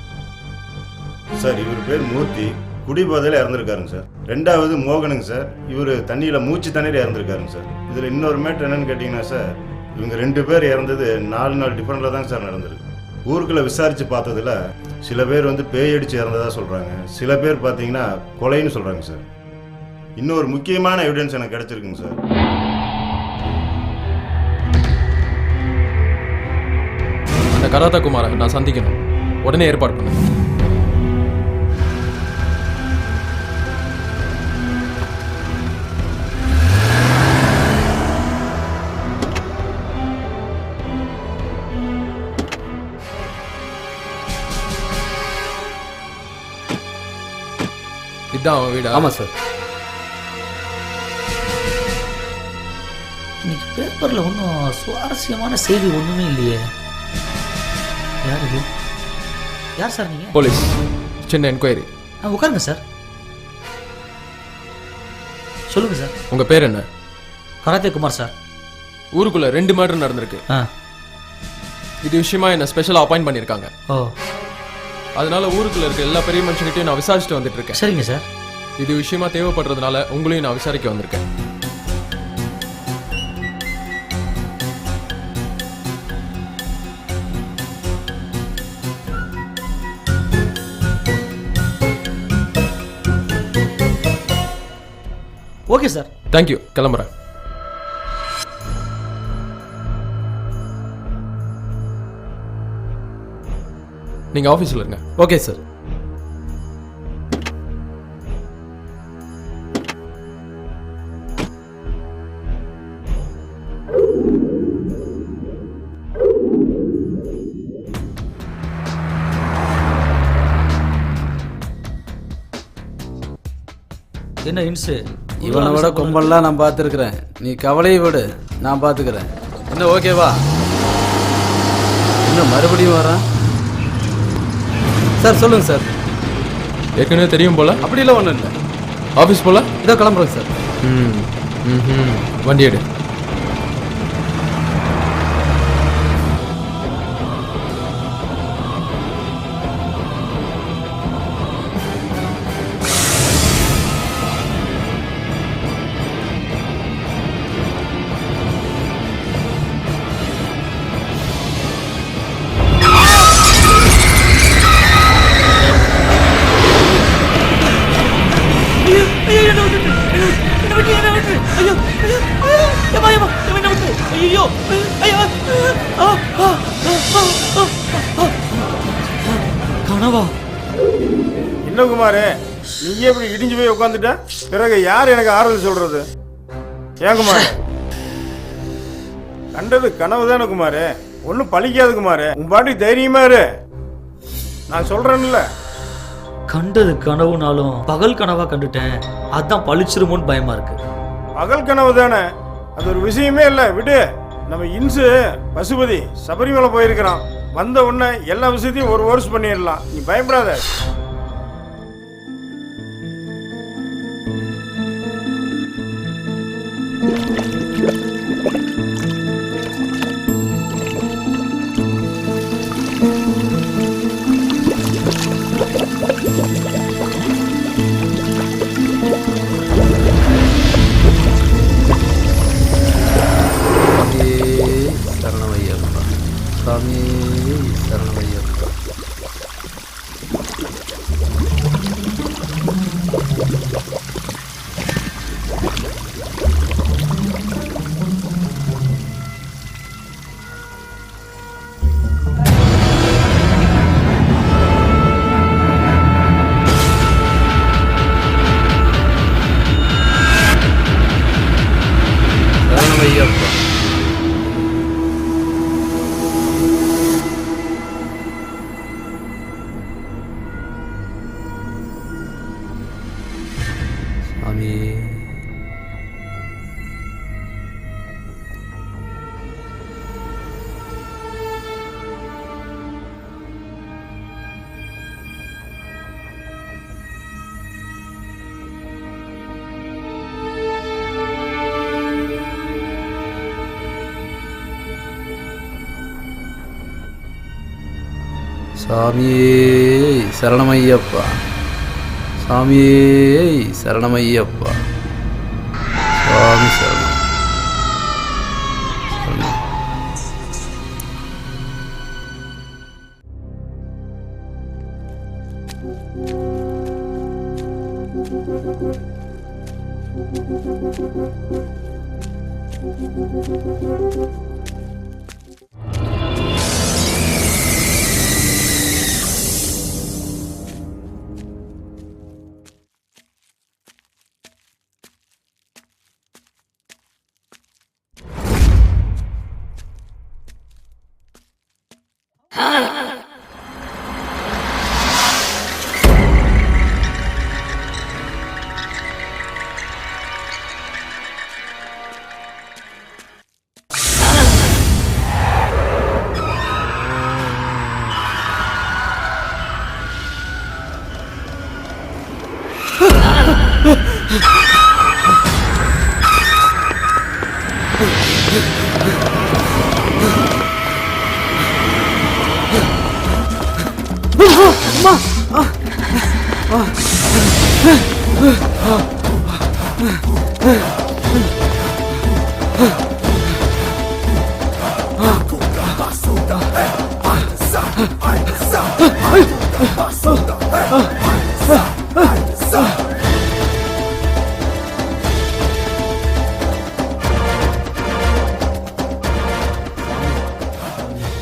சார், இவர் பேர் மூர்த்தி, குடிபோதையில் இறந்துருக்காருங்க சார். ரெண்டாவது மோகனுங்க சார், இவர் தண்ணியில் மூச்சு தண்ணீர் இறந்துருக்காருங்க சார். இதில் இன்னொரு மேட்ரு என்னன்னு கேட்டிங்கன்னா சார், இவங்க 2 பேர் இறந்தது 4 நாள் டிஃபரெண்டில் தாங்க சார் நடந்திருக்கு. ஊருக்குள்ளே விசாரித்து பார்த்ததில் சில பேர் வந்து பேய் அடித்து இறந்ததாக சொல்கிறாங்க, சில பேர் பார்த்தீங்கன்னா கொலைன்னு சொல்கிறாங்க சார். இன்னொரு முக்கியமான எவிடன்ஸ் எனக்கு கிடச்சிருக்குங்க சார். அந்த கராத்தா குமாரை நான் சந்திக்கணும், உடனே ஏற்பாடு பண்ணுங்க. இதான் அவன் வீடா? ஆமாம் சார். இன்னைக்கு பேப்பரில் ஒன்றும் சுவாரஸ்யமான செய்தி ஒன்றுமே இல்லையே. யார் இது? யார் சார் நீங்கள்? போலீஸ், சின்ன என்கொயரி. உட்காருங்க சார். சொல்லுங்கள் சார். உங்கள் பேர் என்ன? Karate Kumar sir. ஊருக்குள்ள 2 மர்டர் நடந்திருக்கு. இது விஷயமா என்ன ஸ்பெஷலாக அப்பாயிண்ட் பண்ணியிருக்காங்க. ஓ, அதனால ஊருக்குள்ள இருக்க எல்லா பெரிய மனுஷங்கிட்டையும் நான் விசாரிச்சுட்டு வந்துட்டு இருக்கேன். சரிங்க சார். இது விஷயமா தேவைப்படுறதுனால உங்களையும் நான் விசாரிக்க வந்திருக்கேன். Okay sir. தேங்க்யூ, கிளம்புறேன். நீங்கள் ஆஃபீஸில் இருங்க. Okay sir. என்ன இன்சு? இவனை விட கும்பல்லாம் நான் பார்த்துருக்குறேன். நீ கவலையை விடு, நான் பார்த்துக்கிறேன். என்ன ஓகேவா? இன்னும் மறுபடியும் வரான் சார். சொல்லுங்கள் சார். ஏற்கனவே தெரியும் போல? அப்படிலாம் ஒன்றும் இல்லை. ஆஃபீஸ் போல? இதோ கிளம்புறேன் சார். வண்டி எடு. கனவா? என்ன குமார், நீங்க எப்படி இடிஞ்சு போய் உட்காந்துட்ட? பிறகு யார் எனக்கு ஆறுதல் சொல்றது? ஏன் குமார், கண்டது கனவு தானே குமார், ஒன்றும் பழிக்காது குமார். உன் பாட்டி தைரியமா இரு, நான் சொல்றேன்ல. கண்டது கனவுனாலும் பகல் கனவா கண்டுட்டேன். அதான் பழிச்சிருமோன்னு பயமா இருக்கு. பகல் கனவு தானே, அது ஒரு விஷயமே இல்லை, விடு. நம்ம இன்சு பசுபதி சபரிமலை போயிருக்கிறான். வந்த உடனே எல்லா விஷயத்தையும் ஒரு வருஷம் பண்ணிடலாம், நீ பயப்படாத. சரணமையப்பா, சாமி சரணமையப்பா. சரணமையப்பா. சாமி சாமியே சரணமையப்பா, சாமியே சரணமையப்பா, சுவாமி சரணம்.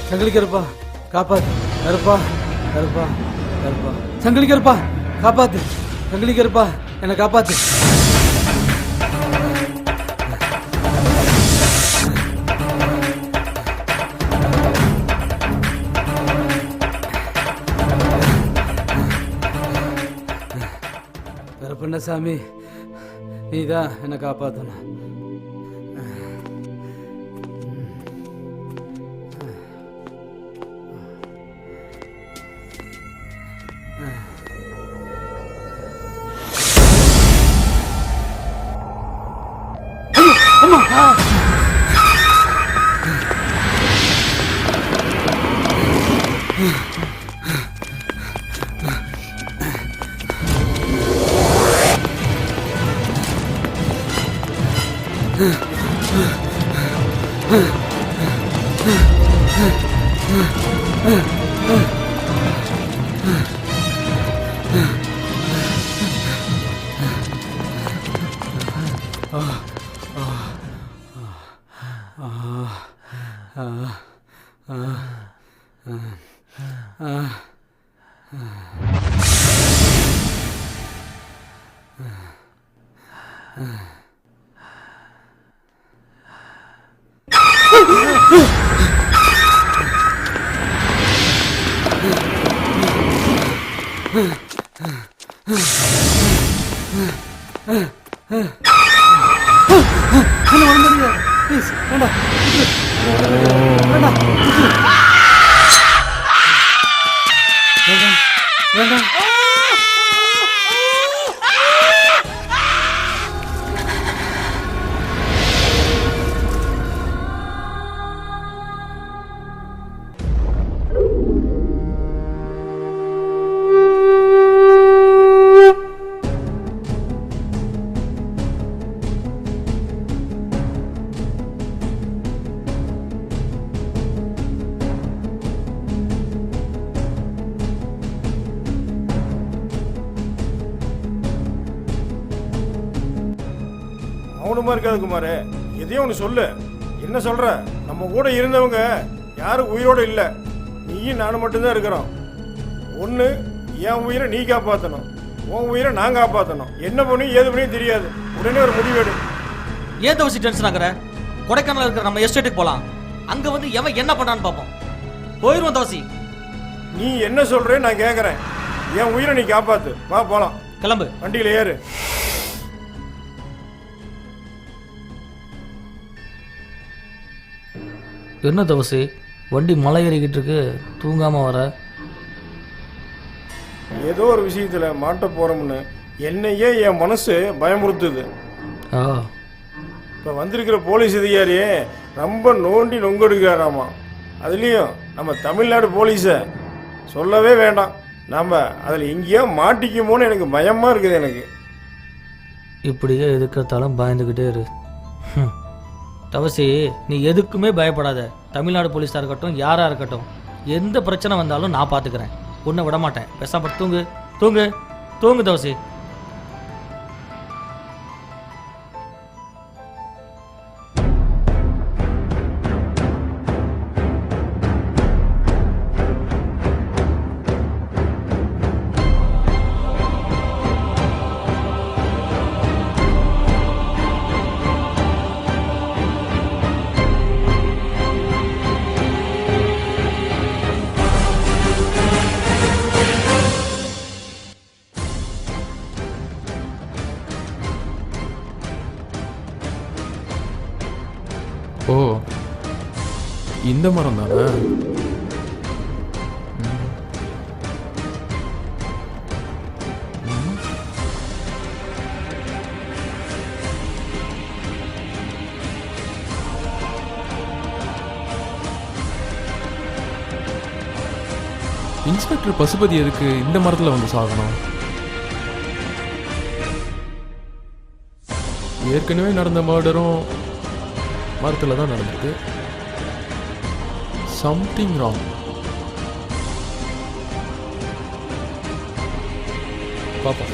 சங்கிலிக்கருப்பா காப்பாத்து, கருப்பா கருப்பா கருப்பா, சங்கிலிக்கருப்பா காப்பாத்து, சங்கிலிக்கருப்பா என்னை காப்பாத்து. கருப்பண்ணசாமி, நீதான் என்னை காப்பாத்தணும். மௌனமா இருக்காது குமார், எதையும் ஒன்று சொல்லு. என்ன சொல்ற? நம்ம கூட இருந்தவங்க யாரும் உயிரோட இல்லை, நீயும் நானும் மட்டும்தான் இருக்கிறோம். ஒன்று என் உயிரை நீ காப்பாற்றணும், உன் உயிரை நான் காப்பாற்றணும். என்ன பண்ணி ஏது பண்ணி தெரியாது, உடனே ஒரு முடிவெடு. ஏன் தவசி டென்ஷன் ஆகுற? கொடைக்கானல் இருக்கிற நம்ம எஸ்டேட்டுக்கு போகலாம், அங்கே வந்து எவன் என்ன பண்ணான்னு பார்ப்போம். போயிடுவோம் தவசி. நீ என்ன சொல்ற நான் கேட்குறேன். என் உயிரை நீ காப்பாத்து, வா போகலாம். கிளம்பு, வண்டியில் ஏறு. என்ன தவசி வண்டி மலை ஏறிக்கிட்டு இருக்கு, தூங்காம வர? ஏதோ ஒரு விஷயத்துல மாட்ட போறோம்னு என்னையே என் மனசு பயமுறுத்துது. இப்போ வந்திருக்கிற போலீஸ் அதிகாரியே ரொம்ப நோண்டி நொங்கெடுக்கிறாராமா. அதுலேயும் நம்ம தமிழ்நாடு போலீஸை சொல்லவே வேண்டாம். நாம் அதில் எங்கேயோ மாட்டிக்குமோன்னு எனக்கு பயமாக இருக்குது எனக்கு. இப்படியே எதுக்கிறதாலும் பயந்துக்கிட்டே இரு. தவசி, நீ எதுக்குமே பயப்படாத. தமிழ்நாடு போலீஸாக இருக்கட்டும், யாராக இருக்கட்டும், எந்த பிரச்சனை வந்தாலும் நான் பார்த்துக்கிறேன். உன்னை விட மாட்டேன். பேசாம தூங்கு தூங்கு தூங்கு தவசி. ஓ, இந்த மரம் தானே? இன்ஸ்பெக்டர் பசுபதி எதுக்கு இந்த மரத்தில் வந்து சாகணும்? ஏற்கனவே நடந்த மர்டரும் மரத்தில் தான் நடந்திருக்கு. Something wrong. பாப்பா,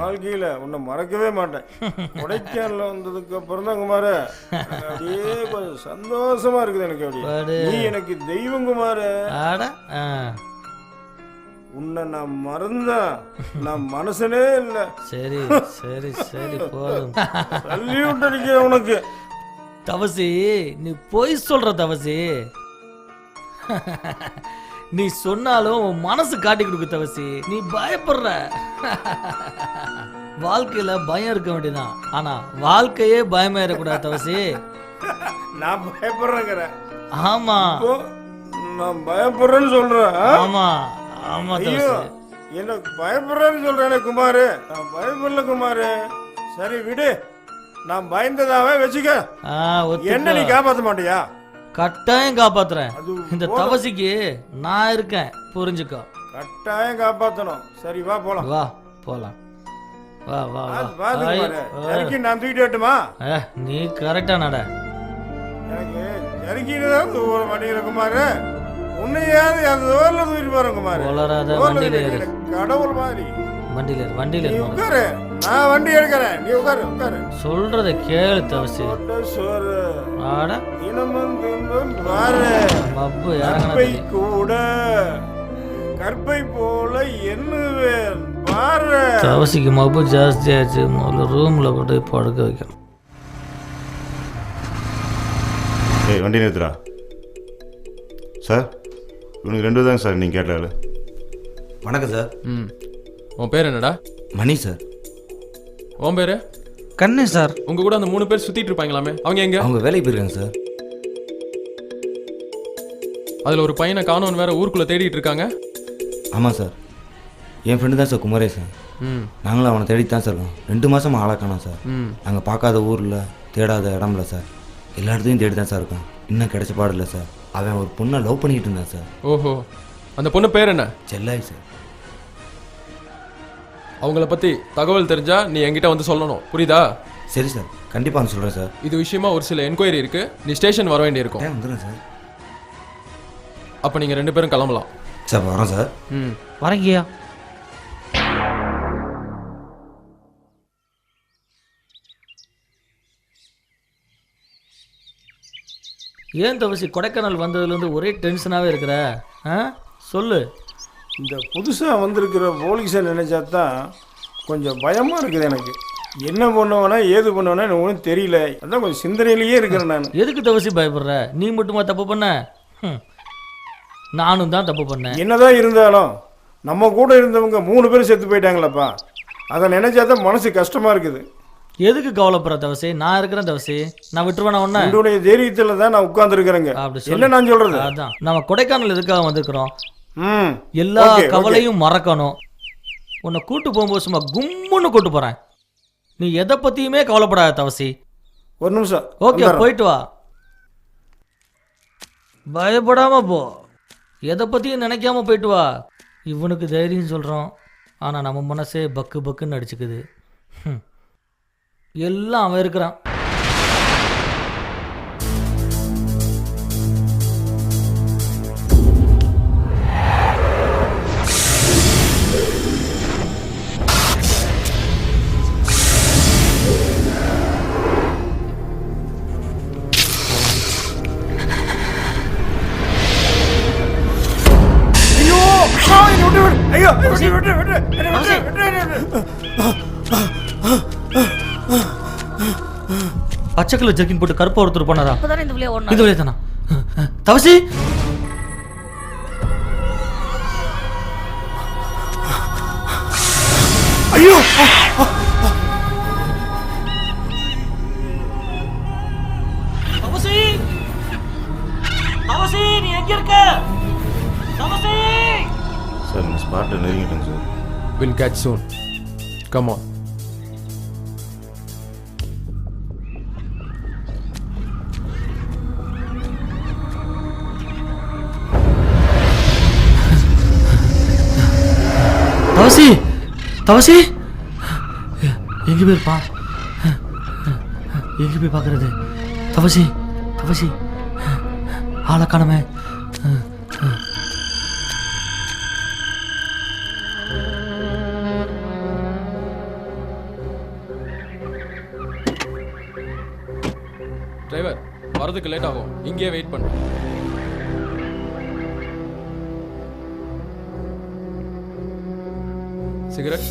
வாழ்க்கையில் உன்னை மறக்கவே மாட்டேன். கொடைக்கானல வந்ததுக்கு அப்புறம் தான் குமார அப்படியே கொஞ்சம் சந்தோஷமா இருக்குது எனக்கு. அப்படியே நீ எனக்கு தெய்வம் குமார. உன்னை நான் மறந்தா நான் மனசனே இல்லை. சரி சரி சரி போதும். சல்யூட் அடிக்கிறேன் உனக்கு. தவசி, நீ பொய் சொல்ற தவசி. நீ சொன்னாலும் உன் மனசு காட்டி கொடுக்கு தவசி. நீ பயப்படுற. வாழ்க்கையில பயம் இருக்க வேண்டியதான், ஆனா வாழ்க்கையே பயமா இருக்கக்கூடாது தவசி. நான் பயப்படுறேங்கிறேன். ஆமா, நான் பயப்படுறேன்னு சொல்றேன். ஆமா ஆமா ஐயோ, எனக்கு பயப்படுறேன்னு சொல்றேன் குமாரு. நான் பயப்படல குமாரு. சரி விடு, நான் பயந்ததாவே வச்சுக்க. என்ன நீ காப்பாற்ற மாட்டியா? கட்டாயம் காப்பாத்துறேன். இந்த தவசிக்கு நான் இருக்கேன், புரிஞ்சுக்கோ. கட்டாயம் காப்பாத்தணும். சரி வா போலாம். வா போலாம். வா வா வா. நான் தூக்கிட்டு வரட்டுமா? நீ கரெக்டா நட. எனக்கு ஜரிக்கிட்டு தூர மாட்டேங்கிற குமாரு. உன்னையாவது அந்த தூரில் தூக்கிட்டு போறேன் குமாரு. வளராத வண்டியில ஏறு. கடவுள் மாதிரி வண்டியில ஏறு. வண்டியில ஏறு. உட்காரு, நான் வண்டி எடுக்கிறேன். நீ உட்காரு உட்காரு. சொல்றத கேளு தவசி. சோறு ஆட தினமும் தினம் பாரு. மப்பு கற்பை கூட கற்பை போல எண்ணுவேன் பாரு. தவசிக்கு மப்பு ஜாஸ்தி ஆச்சு. முதல்ல ரூம்ல போட்டு படுக்க வைக்கணும். ஏய், வண்டி நிறுத்துறா. சார், இவனுக்கு 2 தாங்க சார் நீங்கள் கேட்டால. வணக்கம் சார். உன் பேர் என்னடா? மணி சார். உன் பேர்? கண்ணன் சார். உங்க கூட அந்த 3 பேர் சுத்திட்டு இருப்பாங்களாமே, அவங்க எங்க? அவங்க வேலைக்கு போயிருக்காங்க சார். அதுல ஒரு பையனை காணோன்னு வேற ஊருக்குள்ள தேடிட்டு இருக்காங்க. ஆமாம் சார், என் ஃப்ரெண்டு தான் சார் குமரேசன். நாங்களும் அவனை தேடிட்டு தான் சார் இருக்கோம். 2 மாதமாக ஆளாக்கானோம் சார். நாங்கள் பார்க்காத ஊரில் தேடாத இடம்ல சார், எல்லா இடத்தையும் தேடி தான் சார் இருக்கோம். இன்னும் கிடைச்ச பாடு இல்லை சார். அவன் ஒரு பொண்ணை லவ் பண்ணிக்கிட்டு இருந்தான் சார். ஓஹோ, அந்த பொண்ணு பேர் என்ன? செல்லாய் சார். அவங்கள பற்றி தகவல் தெரிஞ்சா நீ என்கிட்ட வந்து சொல்லணும், புரியுதா? சரி சார், கண்டிப்பாக நான் சொல்கிறேன் சார். இது விஷயமா ஒரு சில என்கொயரி இருக்கு, நீ ஸ்டேஷன் வர வேண்டியிருக்கும். வந்துடுறேன் சார். அப்போ நீங்கள் 2 பேரும் கிளம்பலாம் சார். வரோம் சார். வரங்கியா? ஏன் தவசி கொடைக்கானல் வந்ததுலேருந்து ஒரே டென்ஷனாகவே இருக்கிற? சொல்லு. இந்த புதுசாக வந்திருக்கிற போலீஸை நினைச்சா தான் கொஞ்சம் பயமாக இருக்குது எனக்கு. என்ன பண்ணுவேனா ஏது பண்ணுவேனா எனக்கு ஒன்றும் தெரியல. அதான் கொஞ்சம் சிந்தனையிலேயே இருக்கிறேன் நான். எதுக்கு தவசி பயப்படுற? நீ மட்டுமா தப்பு பண்ண? நானும் தான் தப்பு பண்ணேன். என்னதான் இருந்தாலும் நம்ம கூட இருந்தவங்க 3 பேர் செத்து போயிட்டாங்களப்பா. அதை நினைச்சா தான் மனசு கஷ்டமாக இருக்குது. எதுக்கு கவலைப்படுற தவசி? நான் இருக்கிறேன் தவசி. நான் விட்டுருவேன் ஒண்ணு. உன்னுடைய தைரியத்துல தான் நான் உட்கார்ந்துருக்கிறேங்க. என்ன நான் சொல்றது? அதான் நம்ம கொடைக்கானல் எதுக்காக வந்திருக்கிறோம்? எல்லா கவலையும் மறக்கணும். உன்னை கூட்டு போகும்போது சும்மா கும்முன்னு கூட்டு போறேன். நீ எதை பத்தியுமே கவலைப்படாத தவசி. ஒரு நிமிஷம். ஓகே, போயிட்டு வா. பயப்படாம போ. எதை பத்தியும் நினைக்காம போயிட்டு வா. இவனுக்கு தைரியம் சொல்றோம், ஆனா நம்ம மனசே பக்கு பக்குன்னு அடிச்சுக்குது. எல்லாம் அவன் இருக்கிறான். ஐயோ பச்சை கலர் ஜர்க்கின் போட்டு கருப்பா ஒருத்தர் போனாரா? இந்த இது வழியா தானா? தவசி ஐயோ தவசி தவசி நீ எங்க இருக்க? தவசி சார் நான் ஸ்பாட்டை நெருங்கிட்டேங்க sir. We'll catch soon. Come on. தவசி தவசி எங்க போயிருப்பா? எங்க போய் பார்க்கறது? தவசி தவசி ஆளை காணமே. டிரைவர் வரதுக்கு லேட் ஆகும், இங்கேயே வெயிட் பண்ணு. சிகரெட்?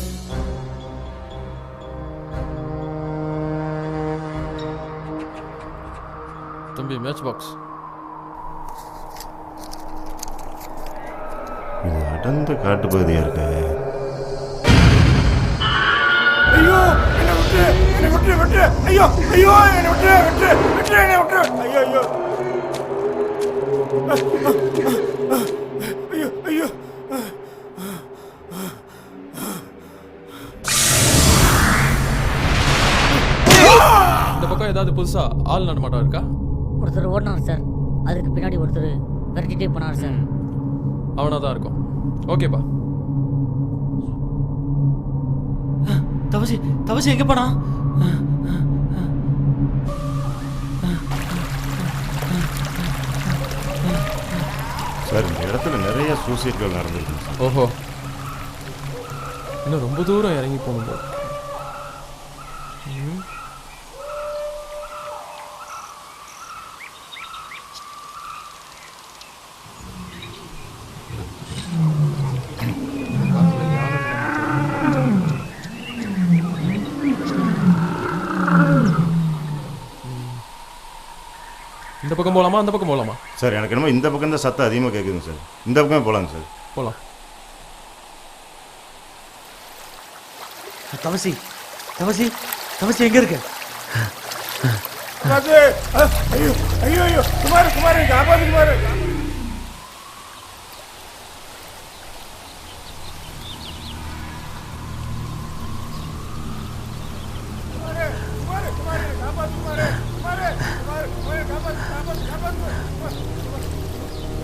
தம்பி மேட்ச் பாக்ஸ். இது அடர்ந்த காட்டு பகுதியா இருக்கு. ஐயோ என்ன விட்டு என்ன விட்டு விட்டு ஐயோ ஐயோ என்ன விட்டு விட்டு விட்டு என்ன விட்டு ஐயோ ஐயோ ஐயோ ஐயோ இந்த பக்கம் ஏதாவது புதுசா ஆள் நடமாட்டம் இருக்கா? ஒருத்தர் ஓடினார் சார், அதுக்கு பின்னாடி ஒருத்தர் விரட்டிட்டே போனார் சார். அவனா தான் இருக்கும். ஓகேப்பா. தவசி தவசி எங்க போனா? சார் இந்த இடத்துல நிறைய சூசைட்கள் நடந்திருக்கு சார். ஓஹோ, இன்னும் ரொம்ப தூரம் இறங்கி போகணும். இந்த பக்கம் போகலாமா அந்த பக்கம் போகலாமா? சார் எனக்கு என்னமோ இந்த பக்கம் தான் சத்தம் அதிகமாக கேட்குதுங்க சார். இந்த பக்கமே போகலாங்க சார். போகலாம். தவசி தவசி தவசி எங்க இருக்கு? ஐயோ ஐயோ ஐயோ குமார் குமார் காப்பாத்து குமார்.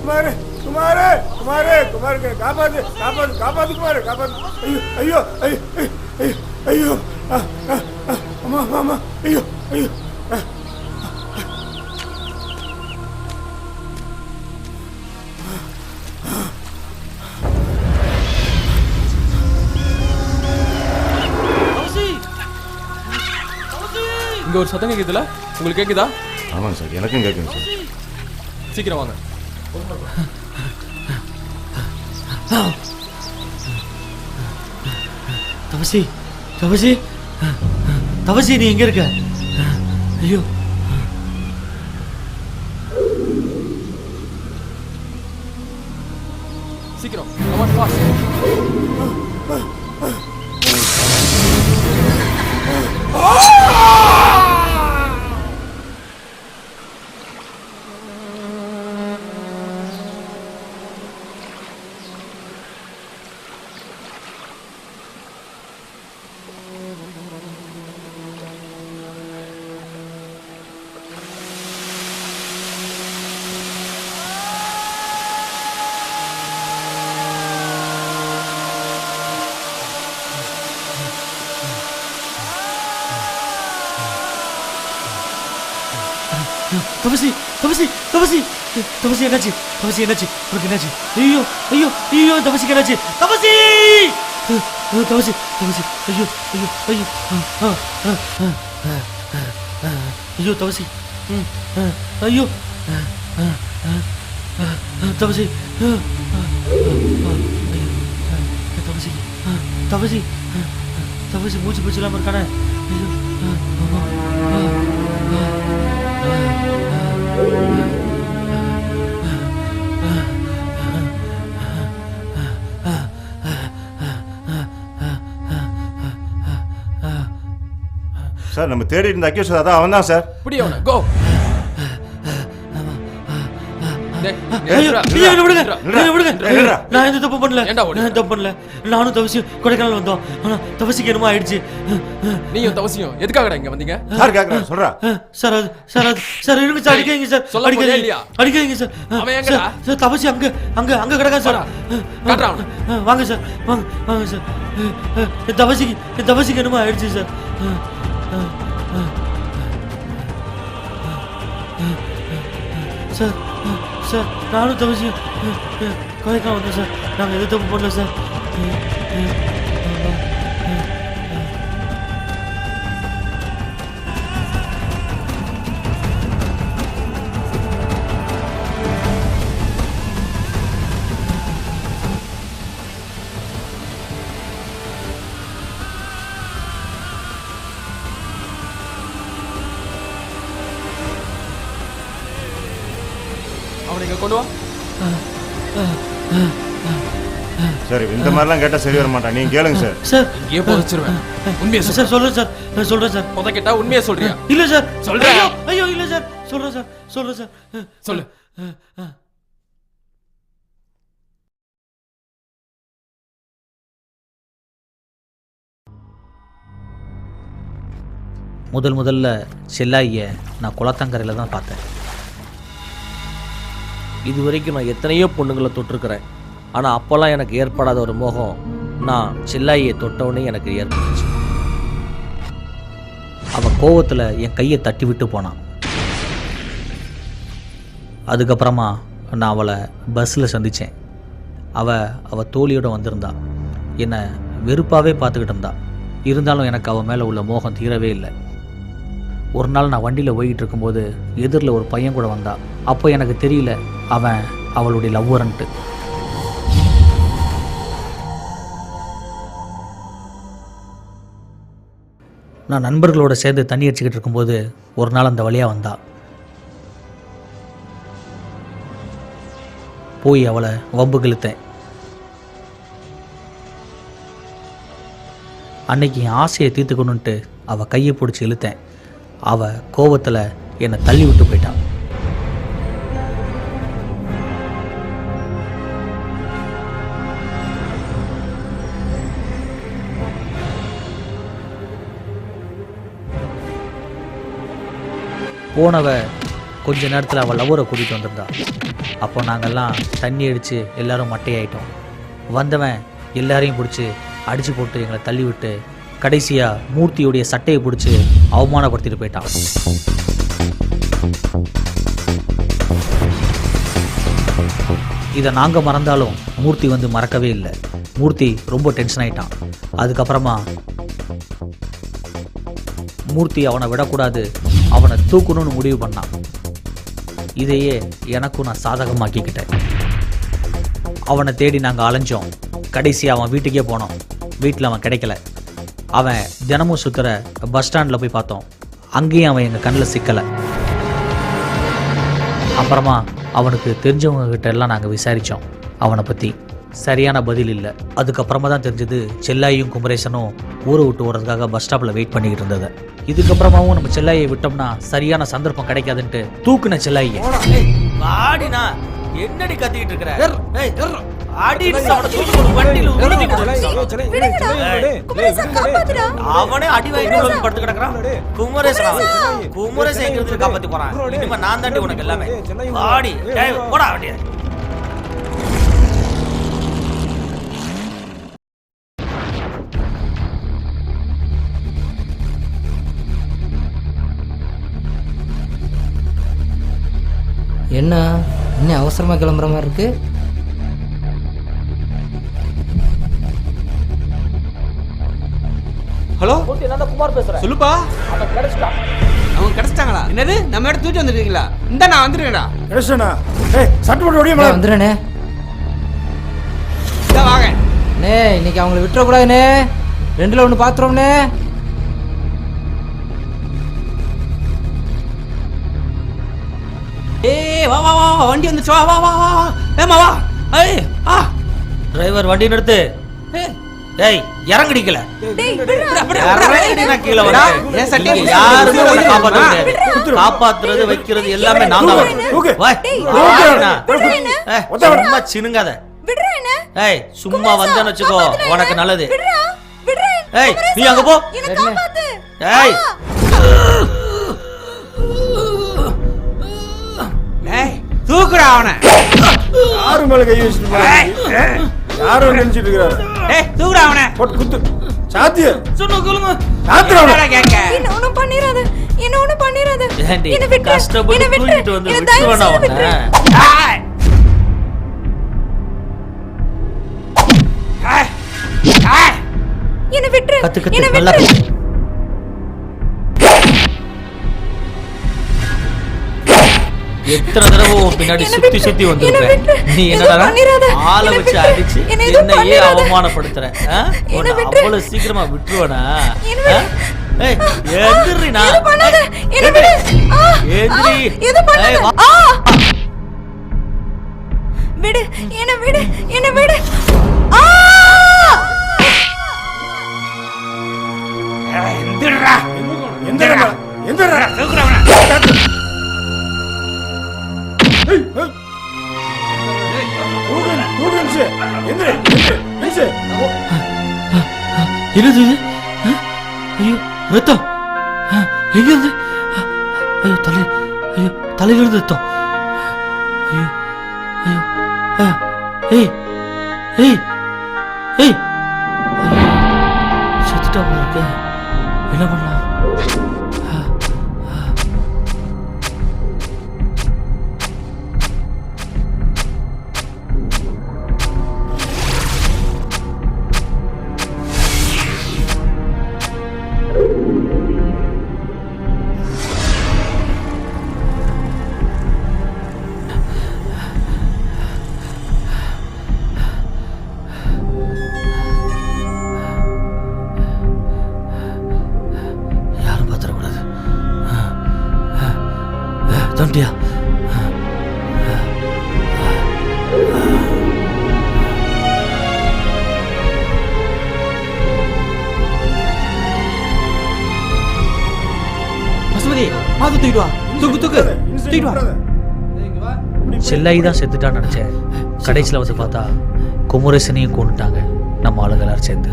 குமார் குமார் குமார் குமார் காப்பாத்து காப்பாத்து காப்பாத்து குமார் காப்பாத்து. ஐயோ ஐயோ ஐயோ ஐயோ அம்மா அம்மா ஐயோ ஐயோ இங்க ஒரு சத்தம் கேக்குதுல, உங்களுக்கு கேக்குதா? ஆமாங்க சார், எனக்கும் கேட்குங்க சார். சீக்கிரம் வாங்க. தவசி தவசி தவசி நீ எங்க இருக்க? ஐயோ சீக்கிரம் come on fast. Oh! தபசி தபசி தபசி தபசி என்னாச்சு? தபசி என்னாச்சு? உனக்கு என்னாச்சு? ஐயோ ஐயோ ஐயோ தபசிக்கு என்னாச்சு? தபசி தபசி தபசி ஐயோ ஐயோ ஐயோ ஐயோ தபசி ஐயோ தபசி தபசி தபசி தபசி மூச்சு பிடிச்சி இல்லாமல் இருக்கானே. சார் நம்ம தேடி இருந்த அக்யூஸ் அதான் அவன் தான் சார். இப்படி அவனை கோ. நான் எந்த தப்பு பண்ணல. நான் தப்பு பண்ணல. நானும் தவசியும் கொடைக்கானல் வந்தோம். ஆனா தவசிக்கு என்னமோ ஆயிடுச்சு. நீயும் தவசியும் எதுக்காகடா இங்க வந்தீங்க? சார் கேக்குறேன் சொல்றா. சார் அது சார் அது சார் இருங்க சார் அடிக்காதீங்க சார். அடிக்காதீங்க அடிக்காதீங்க சார். அவன் எங்கடா? சார் தவசி அங்க அங்க அங்க கிடக்கா சார். காட்றா அவனை. வாங்க சார் வாங்க வாங்க சார். தவசிக்கு என்னமோ ஆயிடுச்சு சார். சார் சார் நானும் தவசியும் கொடைக்கானல் வந்தோம் சார். நாங்கள் எதுவும் தப்பு பண்ணல சார். அவனை இங்க கொண்டு வா. சரி இந்த மாதிரிலாம் கேட்டால் சரி வர மாட்டான். நீங்கள் கேளுங்க சார். சார் இங்கேயே புதைச்சிருவேன். உண்மையை சார் சொல்கிறேன் சார். சொல்கிறேன் சார். புதை கேட்டா உண்மையை சொல்றியா? இல்லை சார் சொல்றேன். ஐயோ இல்லை சார். சொல்கிறேன் சார். சொல்கிறேன் சார். சொல்லு. முதல்ல செல்லாயியை நான் குளத்தங்கரையில் தான் பார்த்தேன். இது வரைக்கும் நான் எத்தனையோ பொண்ணுங்களை தொட்டிருக்கிறேன். ஆனால் அப்போல்லாம் எனக்கு ஏற்படாத ஒரு மோகம் நான் செல்லாயியை தொட்டவுடனே எனக்கு ஏற்பட்டுச்சு. அவன் கோவத்தில் என் கையை தட்டி விட்டு போனான். அதுக்கப்புறமா நான் அவளை பஸ்ஸில் சந்தித்தேன். அவள் தோழியோடு வந்திருந்தா. என்னை வெறுப்பாகவே பார்த்துக்கிட்டு இருந்தா. இருந்தாலும் எனக்கு அவன் மேலே உள்ள மோகம் தீரவே இல்லை. ஒரு நாள் நான் வண்டியில் போய்கிட்டு இருக்கும்போது எதிரில் ஒரு பையன் கூட வந்தா. அப்போ எனக்கு தெரியல அவன் அவளுடைய லவ்வரன்ட்டு. நான் நண்பர்களோட சேர்ந்து தண்ணி அடிச்சுக்கிட்டு இருக்கும்போது ஒரு நாள் அந்த வழியாக வந்தா. போய் அவளை வம்பு கிழித்தேன். அன்னைக்கு என் ஆசையை தீர்த்துக்கணுன்ட்டு அவள் கையை பிடிச்சி இழுத்தேன். அவள் கோபத்தில் என்னை தள்ளி விட்டு போயிட்டான். போனவ கொஞ்ச நேரத்தில் அவள் லவ்வரை கூட்டிகிட்டு வந்திருந்தா. அப்போ நாங்கள்லாம் தண்ணி அடித்து எல்லோரும் மட்டையாயிட்டோம். வந்தவன் எல்லாரையும் பிடிச்சி அடித்து போட்டு எங்களை தள்ளி விட்டு கடைசியாக மூர்த்தியுடைய சட்டையை பிடிச்சி அவமானப்படுத்திட்டு போயிட்டான். இதை நாங்கள் மறந்தாலும் மூர்த்தி வந்து மறக்கவே இல்லை. மூர்த்தி ரொம்ப டென்ஷன் ஆகிட்டான். அதுக்கப்புறமா மூர்த்தி அவனை விடக்கூடாது, அவனை தூக்கணும்னு முடிவு பண்ணான். இதையே எனக்கும் நான் சாதகமாக்கிக்கிட்டேன். அவனை தேடி நாங்கள் அலைஞ்சோம். கடைசியாக அவன் வீட்டுக்கே போனோம். வீட்டில் அவன் கிடைக்கல. அவன் தினமும் சுற்றுற பஸ் ஸ்டாண்டில் போய் பார்த்தோம். அங்கேயும் அவன் எங்கள் கண்ணில் சிக்கலை. அப்புறமா அவனுக்கு தெரிஞ்சவங்க கிட்ட எல்லாம் நாங்கள் விசாரித்தோம். அவனை பற்றி சரியான பதில் இல்லை. அதுக்கப்புறமா தான் தெரிஞ்சது செல்லாயும் குமரேசனும் ஊரை விட்டு ஓடுறதுக்காக பஸ் ஸ்டாப்பில் வெயிட் பண்ணிக்கிட்டு இருந்தது. இதுக்கப்புறமாவும் நம்ம செல்லாயை விட்டோம்னா சரியான சந்தர்ப்பம் கிடைக்காதுன்ட்டு தூக்குன செல்லாயை. வாடினா என்னடி கத்திக்கிட்டு இருக்கிற? அவனே அடி வாங்கி படுத்து கிடக்குறான். குமரேசன் எங்கிறது காப்பாத்தி போறான். இனிமே நான் தாண்டி உனக்கு எல்லாமே. வாடி போடா வண்டிய. என்ன இன்னும் அவசரமாக கிளம்புற மாதிரி இருக்கு? ஹலோ, நான் தான் குமார் பேசுறேன். சொல்லுப்பா. அவன் கிடைச்சிட்டான். அவங்க கிடைச்சிட்டாங்களா? என்னது, நம்ம இடத்த தூக்கி வந்துருக்கீங்களா? இந்த நான் வந்துருக்கேன்டா. கிடைச்சனா? ஏய், சட்டு போட்டு ஓடியே அண்ணே, வந்துடுறேண்ணே. இதோ வாங்க. அண்ணே, இன்னைக்கு அவங்கள விட்டுறக்கூடாதுண்ணே. 2ல் 1 பார்த்துருவோம்ண்ணே. ஏய், வா வா வா, வண்டி வந்துச்சு. வா வா வா வா. ஏமா வா. ஏய், ஆ. டிரைவர் வண்டி நிறுத்து. டேய், இறங்கடிக்கல. கீழே வர யாருமே உன்னை காப்பாற்ற முடியாது. காப்பாத்துறது வைக்கிறது எல்லாமே நான் தான். சும்மா சினுங்காத. ஏய், சும்மா வந்தேன்னு வச்சுக்கோ, உனக்கு நல்லது. ஏய், நீ அங்க போ. ஏய், தூக்குறா அவனை. யாரு மேல கை வச்சிட்டு யாரும் நினைச்சிட்டு இருக்காரு. ஏய், தூக்குறா அவனை. போட்டு குத்து. சாத்திய சொல்லுங்க. சாத்திரவன கேக்க. என்ன ஒண்ணும் பண்ணிராத. என்ன ஒண்ணும் பண்ணிராத. ஏண்டி, என்ன விட்டு. கஷ்டப்பட்டு தூக்கிட்டு வந்து விட்டுவனா உன்னை? என்ன விட்டு. கத்து நல்லா எத்தனை தடவை உன் பின்னாடி சுத்தி சுத்தி வந்திருப்பேன். நீ என்னடா ஆளை வச்சு அடிச்சு என்னையே அவமானப்படுத்துற? உன்னை அவ்வளவு சீக்கிரமா விட்டுருவனா? ஏய், எந்திரினா விடு. என்ன விடு. என்ன விடு. எந்திரா. எந்திரா. எந்திரா. தூக்குறா அவனை. என்னது இது? ஐயோ, ரத்தம். எங்க இருந்து? ஐயோ, தலையிலிருந்து ரத்தம். ஐயோ, ஐயோ. ஏய், ஏய், ஏய். செத்துட்டா போல இருக்கு. என்ன பண்ணலாம்? தண்டியா? பசுமதி, மாத்து தூக்கிட்டு வா. தூக்கு தூக்கு. தூக்கிட்டு வா. செல்லாயி தான் செத்துட்டான்னு நினச்சேன். கடைசியில் வந்து பார்த்தா குமரேசனையும் கொண்டுட்டாங்க நம்ம ஆளுங்க எல்லாரும் சேர்ந்து.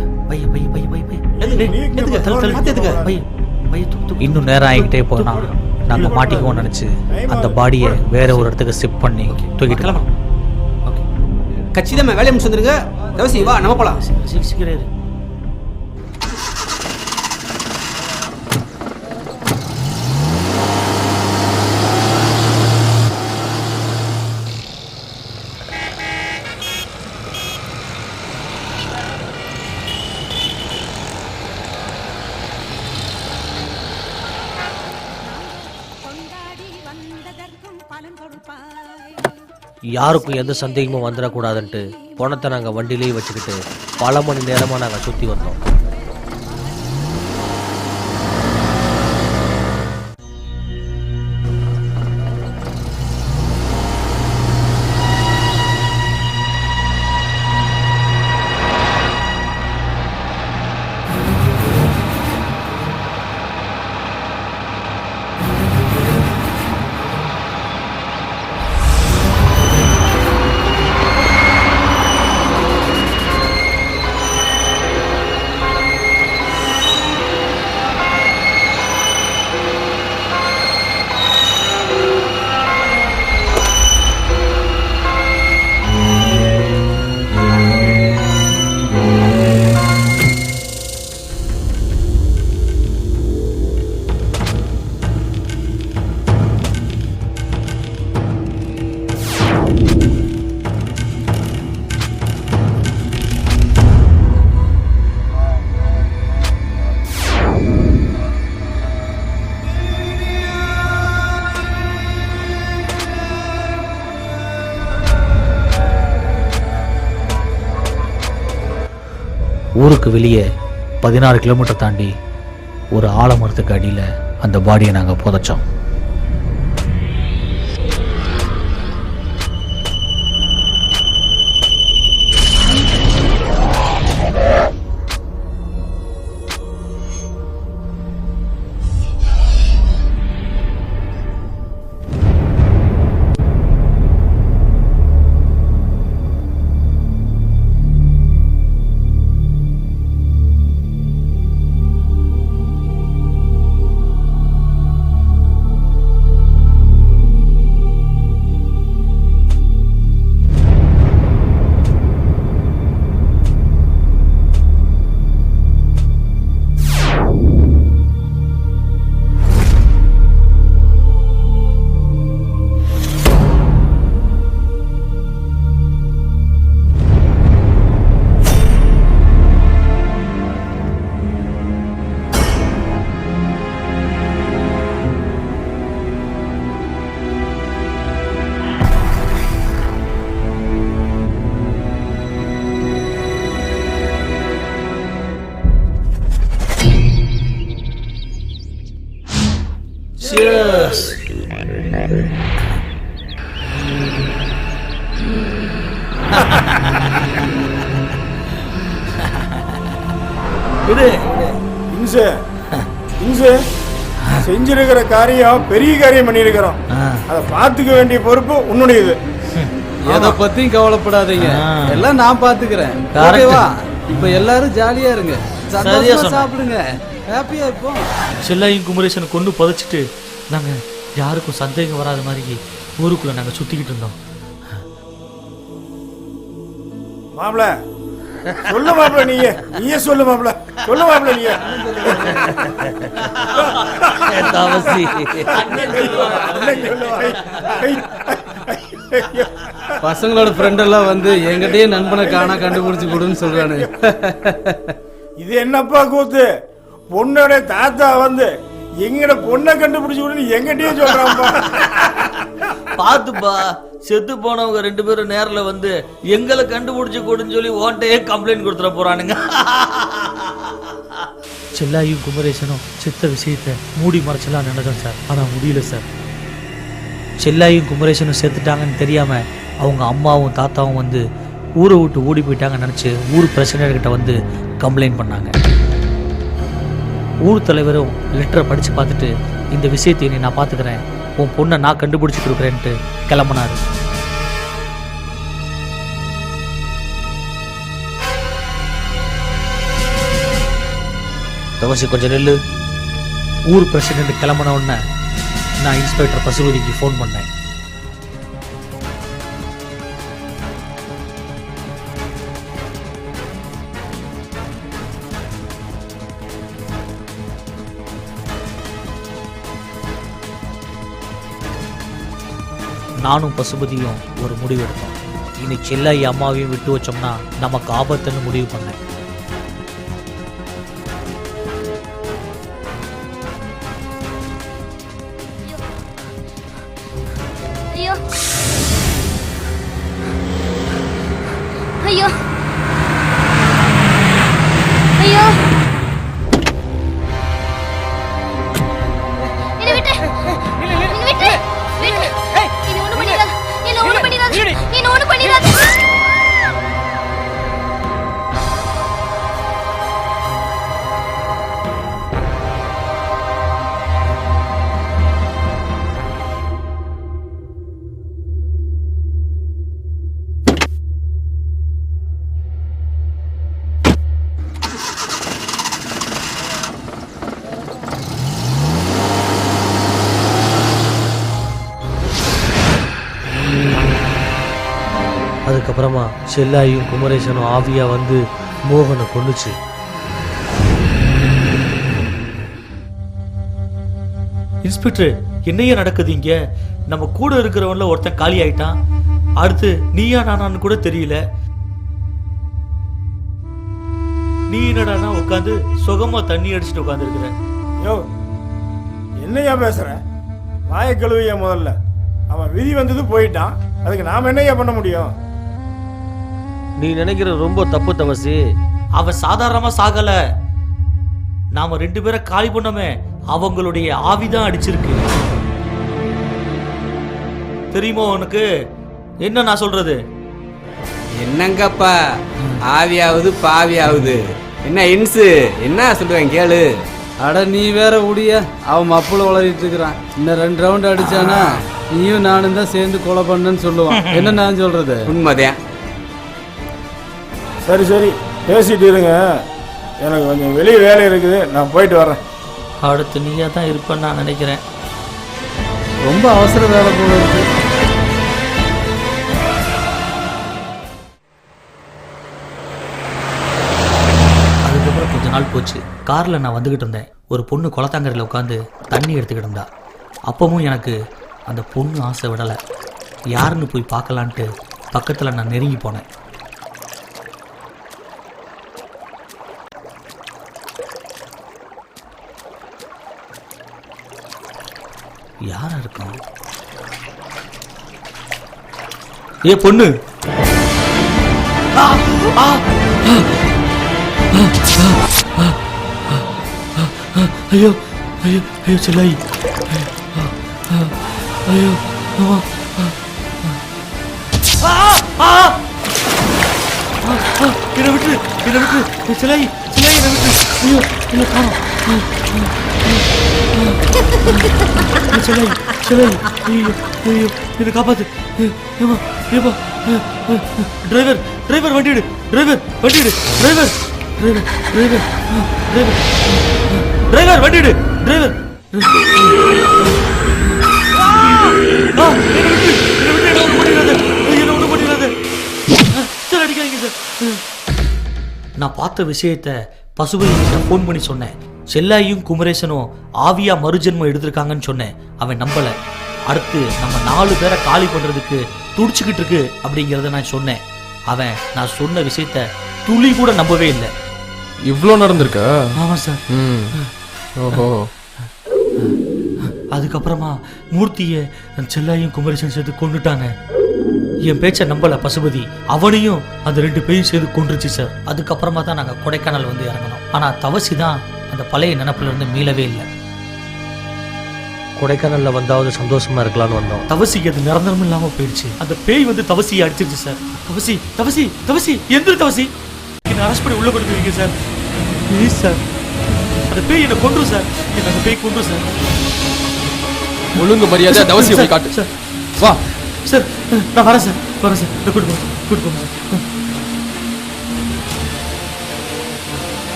இன்னும் நேரம் ஆகிக்கிட்டே போனா நாங்கள் மாட்டிக்குவோம் நினச்சி அந்த பாடியை வேற ஒரு இடத்துக்கு ஷிஃப்ட் பண்ணி தூக்கிட்டு கச்சிதமா வேலையை முடிச்சு வந்துருங்க. தவசி வா, நம்ம போலாம். சீக்கிரம். யாருக்கும் எந்த சந்தேகமும் வந்துடக்கூடாதுன்ட்டு பணத்தை நாங்கள் வண்டியிலேயே வச்சுக்கிட்டு பல மணி நேரமாக நாங்கள் சுற்றி வந்தோம். ஊருக்கு வெளியே 16 கிலோமீட்டர் தாண்டி ஒரு ஆலமரத்துக்கு அடியில் அந்த பாடியை நாங்கள் புதைச்சோம். செஞ்சிருக்கிற காரியம் பெரிய காரியம் பண்ணியிருக்கிறோம். அதை பார்த்துக்க வேண்டிய பொறுப்பு உன்னுடையது. எதை பத்தியும் கவலைப்படாதீங்க, எல்லாம் நான் பாத்துக்கிறேன். ஓகேவா? இப்ப எல்லாரும் ஜாலியா இருங்க, சந்தோஷமா சாப்பிடுங்க, ஹாப்பியா இருப்போம். செல்லாயும் குமரேசனை கொண்டு புதைச்சிட்டு நாங்க யாருக்கும் சந்தேகம் வராத மாதிரி ஊருக்குள்ள நாங்க சுத்திக்கிட்டு இருந்தோம். மாப்பிள சொல்லு மாப்பிள, நீயே சொல்லு மாப்பிள, சொல்லு மாப்பிள நீயே. பசங்களோட ஃப்ரெண்ட் எல்லாம் வந்து எங்கிட்டயே நண்பனை காணா கண்டுபிடிச்சு கொடுன்னு சொல்றானு. இது என்னப்பா கூத்து? பொண்ணோட தாத்தா வந்து எங்கட பொண்ணை கண்டுபிடிச்சு கொடுன்னு எங்கிட்டயே சொல்றான்ப்பா. பாத்துப்பா, செத்து போனவங்க 2 பேரும் நேர்ல வந்து எங்களை கண்டுபிடிச்சு கொடுன்னு சொல்லி ஓன்டையே கம்ப்ளைண்ட் கொடுத்துட போறானுங்க. செல்லாயும் குமரேசனும் செத்த விஷயத்தை மூடி மறைச்சலாம் நினைச்சோம் சார், ஆனா முடியல சார். செல்லாயும் குமரேசனும் செத்துட்டாங்கன்னு தெரியாம அவங்க அம்மாவும் தாத்தாவும் வந்து ஊரை விட்டு ஓடி போயிட்டாங்கன்னு நினச்சி ஊர் பிரசிடென்ட்கிட்ட வந்து கம்ப்ளைண்ட் பண்ணாங்க. ஊர் தலைவரும் லெட்டரை படித்து பார்த்துட்டு இந்த விஷயத்தை நீ நான் பார்த்துக்கிறேன், உன் பொண்ணை நான் கண்டுபிடிச்சி கொடுக்குறேன்ட்டு கிளம்புனாரு. தவசி கொஞ்சம் நெல்லு. ஊர் பிரசிடென்ட் கிளம்பின உடனே நான் இன்ஸ்பெக்டர் பசுபதிக்கு ஃபோன் பண்ணேன். நானும் பசுபதியும் ஒரு முடிவு எடுத்தோம். இனி செல்லாயி அம்மாவையும் விட்டு வச்சோம்னா நமக்கு ஆபத்துன்னு முடிவு பண்ணேன். ஐயோ ஐயோ ஐயோ, என்ன விட்டு விட்டு விட்டு, என்ன ஒண்ணு பண்ணிடாத, என்ன ஒண்ணு பண்ணிடாத, என்ன ஒண்ணு பண்ணிடாத. அதுக்கப்புறமா செல்லாயும் குமரேசனும் ஆவியா வந்து மோகனை கொன்னுச்சு. இன்ஸ்பெக்டர், என்னையா நடக்குது இங்க? நம்ம கூட இருக்கிறவன்ல ஒருத்தன் காலி ஆயிட்டான், அடுத்து நீயா நானான்னு கூட தெரியல. நீ என்னடானா உட்காந்து சுகமா தண்ணி அடிச்சுட்டு உட்காந்து இருக்கிற. யோ, என்னையா பேசுற? வாயை கழுவிய முதல்ல. அவன் விதி வந்தது போயிட்டான், அதுக்கு நாம என்னையா பண்ண முடியும்? நீ நினைக்கிற ரொம்ப தப்பு தவசி. அவன் சாதாரணமா சாகல. நாம 2 பேரை காலி பண்ணோமே, அவங்களுடைய ஆவிதான் அடிச்சிருக்கு. தெரியுமோ உனக்கு என்ன நான் சொல்றது? என்னங்கப்பா ஆவியாவது பாவியாவது என்ன இன்சு என்ன சொல்லுவேன் கேளு. அட நீ வேற உடைய அவன் மப்புல வளரிட்டு இருக்கிறான். இன்னும் 2 ரவுண்ட் அடிச்சானா நீயும் நானும் தான் சேர்ந்து கொலை பண்ணன்னு சொல்லுவான். என்ன நான் சொல்றது? உண்மைதான். சரி சரி பேசிட்டு இருங்க, எனக்கு கொஞ்சம் வெளியே வேலை இருக்குது, நான் போயிட்டு வரேன். அடுத்து நீயா தான் இருப்பேன்னு நான் நினைக்கிறேன். ரொம்ப அவசர வேலை போல இருக்கு. அதுக்கப்புறம் கொஞ்ச நாள் போச்சு. காரில் நான் வந்துக்கிட்டு இருந்தேன். ஒரு பொண்ணு குளத்தாங்கரையில் உட்காந்து தண்ணி எடுத்துக்கிட்டு இருந்தா. அப்பவும் எனக்கு அந்த பொண்ணு ஆசை விடலை. யாருன்னு போய் பார்க்கலான்ட்டு பக்கத்தில் நான் நெருங்கி போனேன். யாரா இருக்கும்? ஏ பொண்ணு, ஐயோ ஐயோ ஐயோ செல்லாய், ஐயோ என்ன விட்டு செல்லாய் செல்லாய் என்ன விட்டு, ஐயோ இல்லை காணோம். செல்லாய் செல்லாய் ஐயோ ஐயோ என்னை காப்பாத்து. ஏமா ஏப்பா டிரைவர் டிரைவர் வண்டி எடு, டிரைவர் வண்டி எடு, driver driver driver driver driver வண்டி எடு, டிரைவர் சார் அடிக்காதீங்க சார். நான் பார்த்த விஷயத்த பசுபதிகிட்ட ஃபோன் பண்ணி சொன்னேன். செல்லாயும் குமரேசனும் ஆவியா மறுஜென்மம் எடுத்திருக்காங்கன்னு சொன்னேன். அவன் நம்பலை. அடுத்து நம்ம 4 பேரை காலி பண்ணுறதுக்கு துடிச்சுக்கிட்டு இருக்கு அப்படிங்கிறத நான் சொன்னேன். அவன் நான் சொன்ன விஷயத்த துளி கூட நம்பவே இல்லை. இவ்வளோ நடந்திருக்கா? ஆமாம் சார். ஓஹோ. அதுக்கப்புறமா மூர்த்தியை செல்லாயும் குமரேசன் சேர்த்து கொண்டுட்டாங்க. என் பேச்சை நம்பலை பசுபதி. அவனையும் அந்த 2 பேரும் சேர்த்து கொண்டுருச்சு சார். அதுக்கப்புறமா தான் நாங்கள் கொடைக்கானல் வந்து இறங்கணும். ஆனால் தவசி தான் அந்த பழைய நினப்புல இருந்து மீளவே இல்லை. கொடைக்கானல்ல வந்தாவது சந்தோஷமா இருக்கலாம்னு வந்தோம். தவசிக்கு அது நிரந்தரம் இல்லாம போயிடுச்சு. அந்த பேய் வந்து தவசியை அடிச்சிருச்சு சார். தவசி தவசி தவசி எந்த தவசி? என்ன அரெஸ்ட் பண்ணி உள்ள கொண்டு போயிருக்கீங்க சார். ப்ளீஸ் சார், அந்த பேய் என்ன கொன்றும் சார். என்ன அந்த பேய் கொன்றும் சார். ஒழுங்கு மரியாதை தவசியை போய் காட்டு சார். வா சார் நான் வரேன் சார், வரேன் சார். கூட்டு போங்க சார்.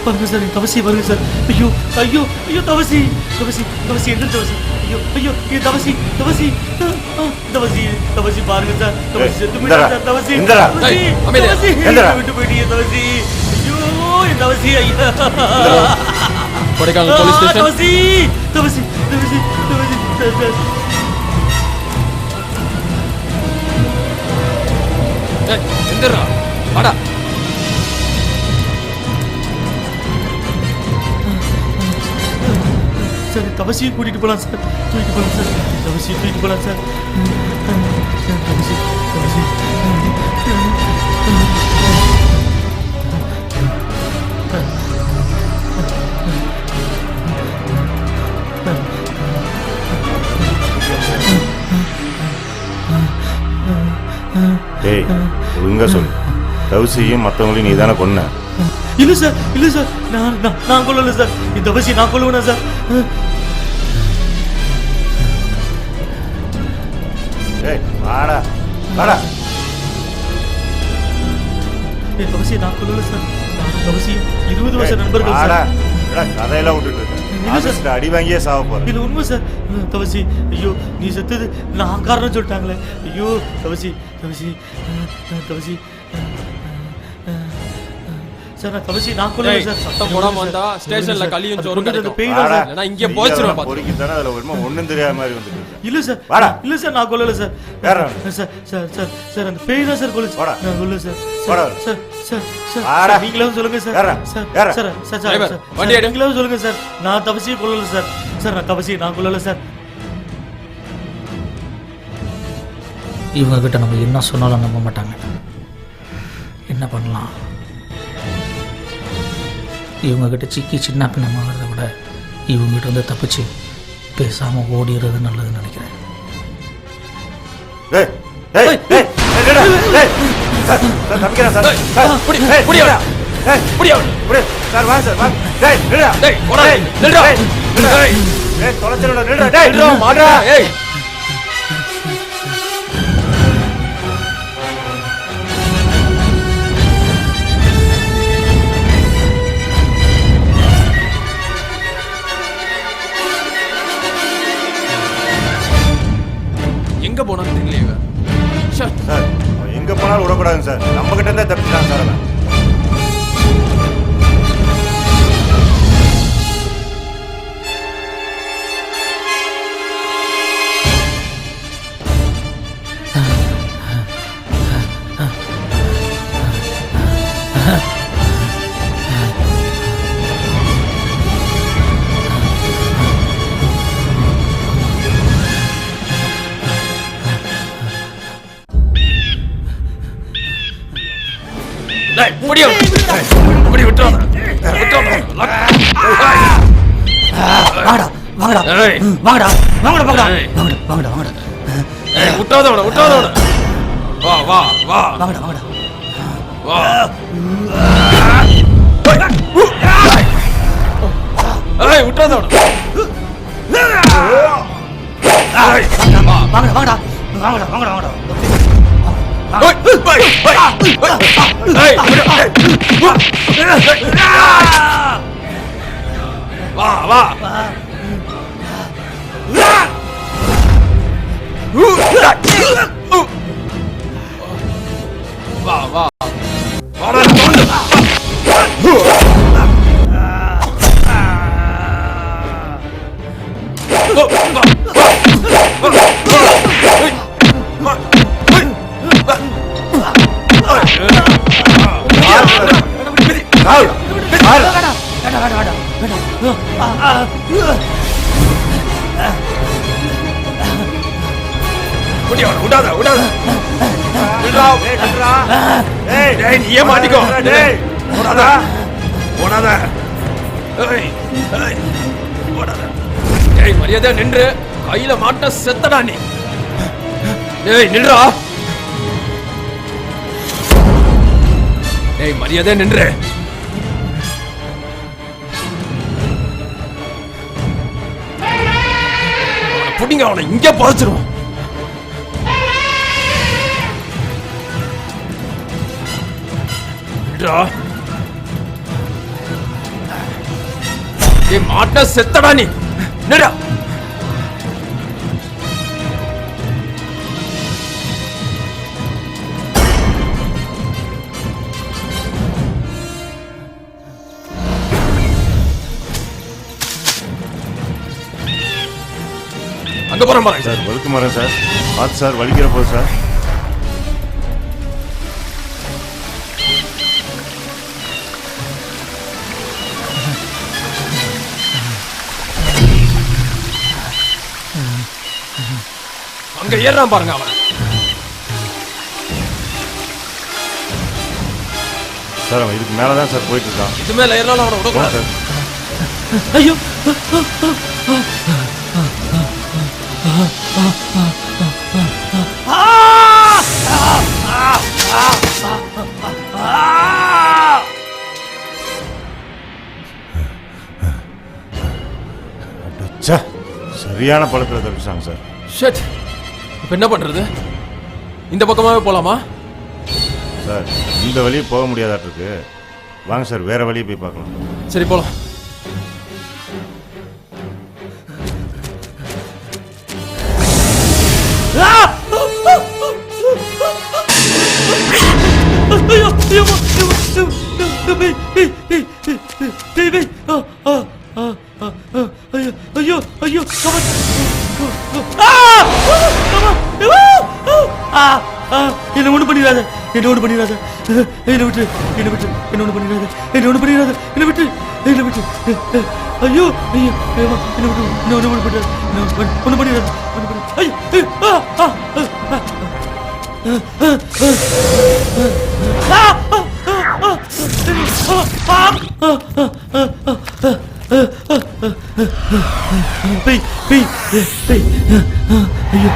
பாருங்க சார் என் தவசி பாருங்க சார். ஐயோ ஐயோ ஐயோ தவசி தவசி தவசி எந்த தவசி? ஐயோ ஐயோ என் தவசி தவசி தவசி தவசி பாருங்க சார். தவசி செத்து போயிட்டா சார். தவசி தவசி விட்டு போயிட்டீங்க தவசி. ஐயோ என் தவசி. ஐயா கொடைக்கானல் போலீஸ் ஸ்டேஷன். தவசி தவசி தவசி தவசி எங்கடா வாடா. சார் தவசியை கூட்டிட்டு போகலாம் சார். தூக்கிட்டு போகலாம் சார். தவசியை தூக்கிட்டு போகலாம் சார். தவசி தவசி டேய் ஒழுங்கா சொல்லு, தவசியும் மற்றவங்களையும் நீ தானே கொன்ன? இல்லை சார் இல்லை சார், நான் கொல்லல சார். இந்த தவசி நான் கொல்லுவேனா சார்? வாடா வாடா. என் தவசியை நான் கொல்லல சார். நான் தவசியும் 20 வருஷ நண்பர்கள் சார். கதையெல்லாம் விட்டுட்டு அடி வாங்கியே சாவ போற. இது உண்மை சார். தவசி ஐயோ நீ செத்தது நான் காரணம் சொல்லிட்டாங்களே. ஐயோ தவசி தவசி தவசி சார் நான் தவசி நான் கொல்லல சார். சத்தம் போடாம வந்தா ஸ்டேஷன்ல களியும் சோறும் கிடைக்கும். பேய் தான் சார். நான் இங்கே போயிடுறேன் பாத்து. பொறுக்கி தானே அதுல ஒருமா ஒண்ணும் தெரியாத மாதிரி வந்துட்டு இல்ல சார். வாடா. இல்ல சார் நான் கொல்லல சார். வேற சார் சார் சார் சார் அந்த பேய் தான் சார் கொல்லுச்சு. வாடா. நான் கொல்லல சார். வாடா. சார் சார் சார் வாடா. நீங்களே சொல்லுங்க சார். வேற. சார் வேற. சார் சார் டிரைவர், சார் வண்டி எடு. நீங்களே சொல்லுங்க சார். நான் தவசியை கொல்லல சார். சார் நான் தவசியை நான் கொல்லல சார். இவங்க கிட்ட நம்ம என்ன சொன்னாலும் நம்ப மாட்டாங்க. என்ன பண்ணலாம்? இவங்க கிட்ட சிக்கி சின்ன பின்னமாகிறத விட இவங்ககிட்ட வந்து தப்பிச்சு பேசாமல் ஓடிடுறது நல்லதுன்னு நினைக்கிறேன். எங்க போனான்னு தெரியல. சார் எங்க போனாலும் விடக்கூடாதுங்க சார். நம்ம கிட்ட இருந்தே தப்பிச்சான் சார் அவன். வாங்கடா வாங்கடா வாங்கடா வாங்கடா வாங்கடா வாங்கடா வாங்கடா. விட்டாத விட விட்டாத விட. வா வா வா. வாங்கடா வாங்கடா. வா. ஏய் விட்டாத விட. வாங்கடா வாங்கடா வாங்கடா வாங்கடா வாங்கடா. வா வா. வா வா. விடாத விடாத. நீ ஏன் மாட்டிக்கோ. போடாத போடாத. ஏய் மரியாதை நின்று. கையில மாட்ட செத்தடா நீ. ஏய் நின்றா. ஏய் மரியாதை நின்று. புடிங்க அவனை இங்கே பாதிச்சிருவோம். மாட்ட செத்தடா நீ. நிடா. அங்க போறேன் பாருங்க சார். வழுக்கு மரம் சார். பார்த்து சார் வலிக்கிற போது சார். அங்க ஏறான் பாருங்க அவன். சார் அவன் இதுக்கு மேலதான் சார் போயிட்டு இருக்கான். இது மேல ஏறாலும் அவனை விடக்கூடாது சார். ஐயோ சரியான பழத்தில் தப்பிச்சாங்க சார். ஷட். இப்போ என்ன பண்றது? இந்த பக்கமாவே போலாமா? சார் இந்த வழியே போக முடியாதாட்டிருக்கு. வாங்க சார் வேற வழியை போய் பார்க்கலாம். சரி போலாம். என்ன ஒண்ணு பண்ணிடாத, என்ன ஒண்ணு பண்ணிடாத, என்ன விட்டு, என்ன விட்டு, என்ன ஒண்ணு பண்ணிடாத, என்ன ஒண்ணு பண்ணிடாத, என்ன விட்டு, என்ன விட்டு, ஐயோ ஐயோ ஐயோ, என்ன விட்டு, என்ன ஒண்ணு பண்ணிடாத, ஒண்ணு பண்ணிடாத, ஒண்ணு பண்ணிடாத, ஐயோ பேய் பேய் பேய், ஐயோ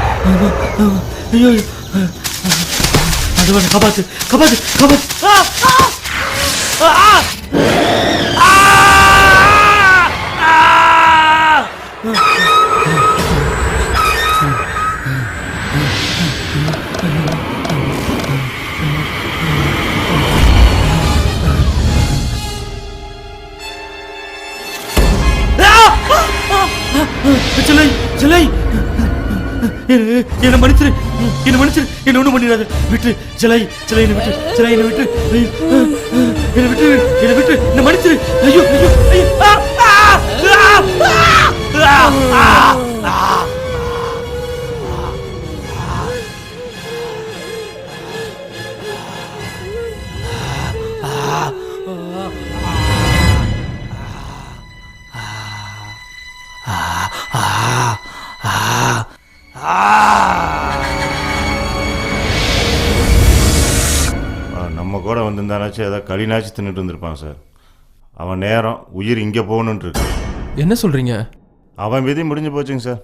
ஐயோ, அதுவா காப்பாத்து காப்பாத்து காப்பாத்து, சிலை சிலை, என்ன மன்னிச்சிரு, என்ன மன்னிச்சிரு, என்ன ஒண்ணும் பண்ணிடாத, விட்டு சிலை சிலை, என்ன விட்டு சிலை, என்ன விட்டு, என்ன விட்டு, என்ன விட்டு, என்ன மன்னிச்சிரு, ஐயோ ஐயோ நம்ம கூட வந்திருந்தானாச்சும் ஏதாவது களினாச்சும் தின்னுட்டு இருந்திருப்பான் சார். அவன் நேரம் உயிர் இங்கே போகணுன்ட்டு இருக்கு. என்ன சொல்றீங்க? அவன் விதி முடிஞ்சு போச்சுங்க சார்.